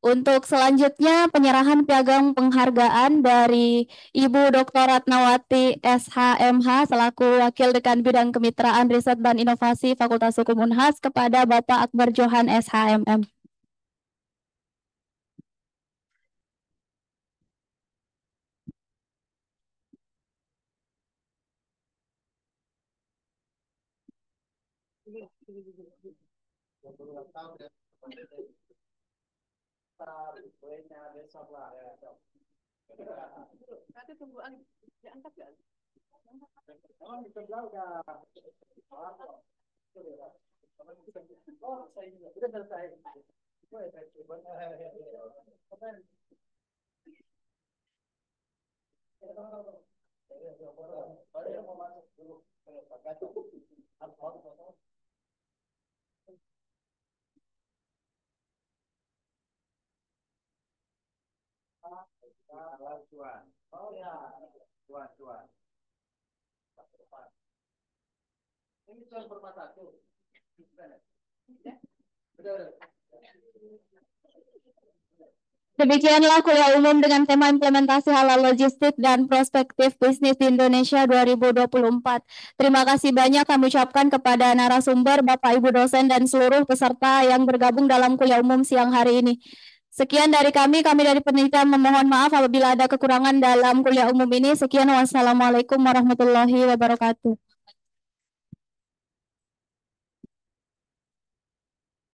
Untuk selanjutnya penyerahan piagam penghargaan dari Ibu Dr. Ratnawati SHMH selaku Wakil Dekan Bidang Kemitraan Riset dan Inovasi Fakultas Hukum Unhas kepada Bapak Akbar Johan SHMM. Nanti tunggu diangkat ya. Ini soal format 1. Demikianlah kuliah umum dengan tema implementasi halal logistik dan prospektif bisnis di Indonesia 2024. Terima kasih banyak kami ucapkan kepada narasumber, Bapak Ibu dosen dan seluruh peserta yang bergabung dalam kuliah umum siang hari ini. Sekian dari kami dari panitia memohon maaf apabila ada kekurangan dalam kuliah umum ini. Sekian, wassalamualaikum warahmatullahi wabarakatuh.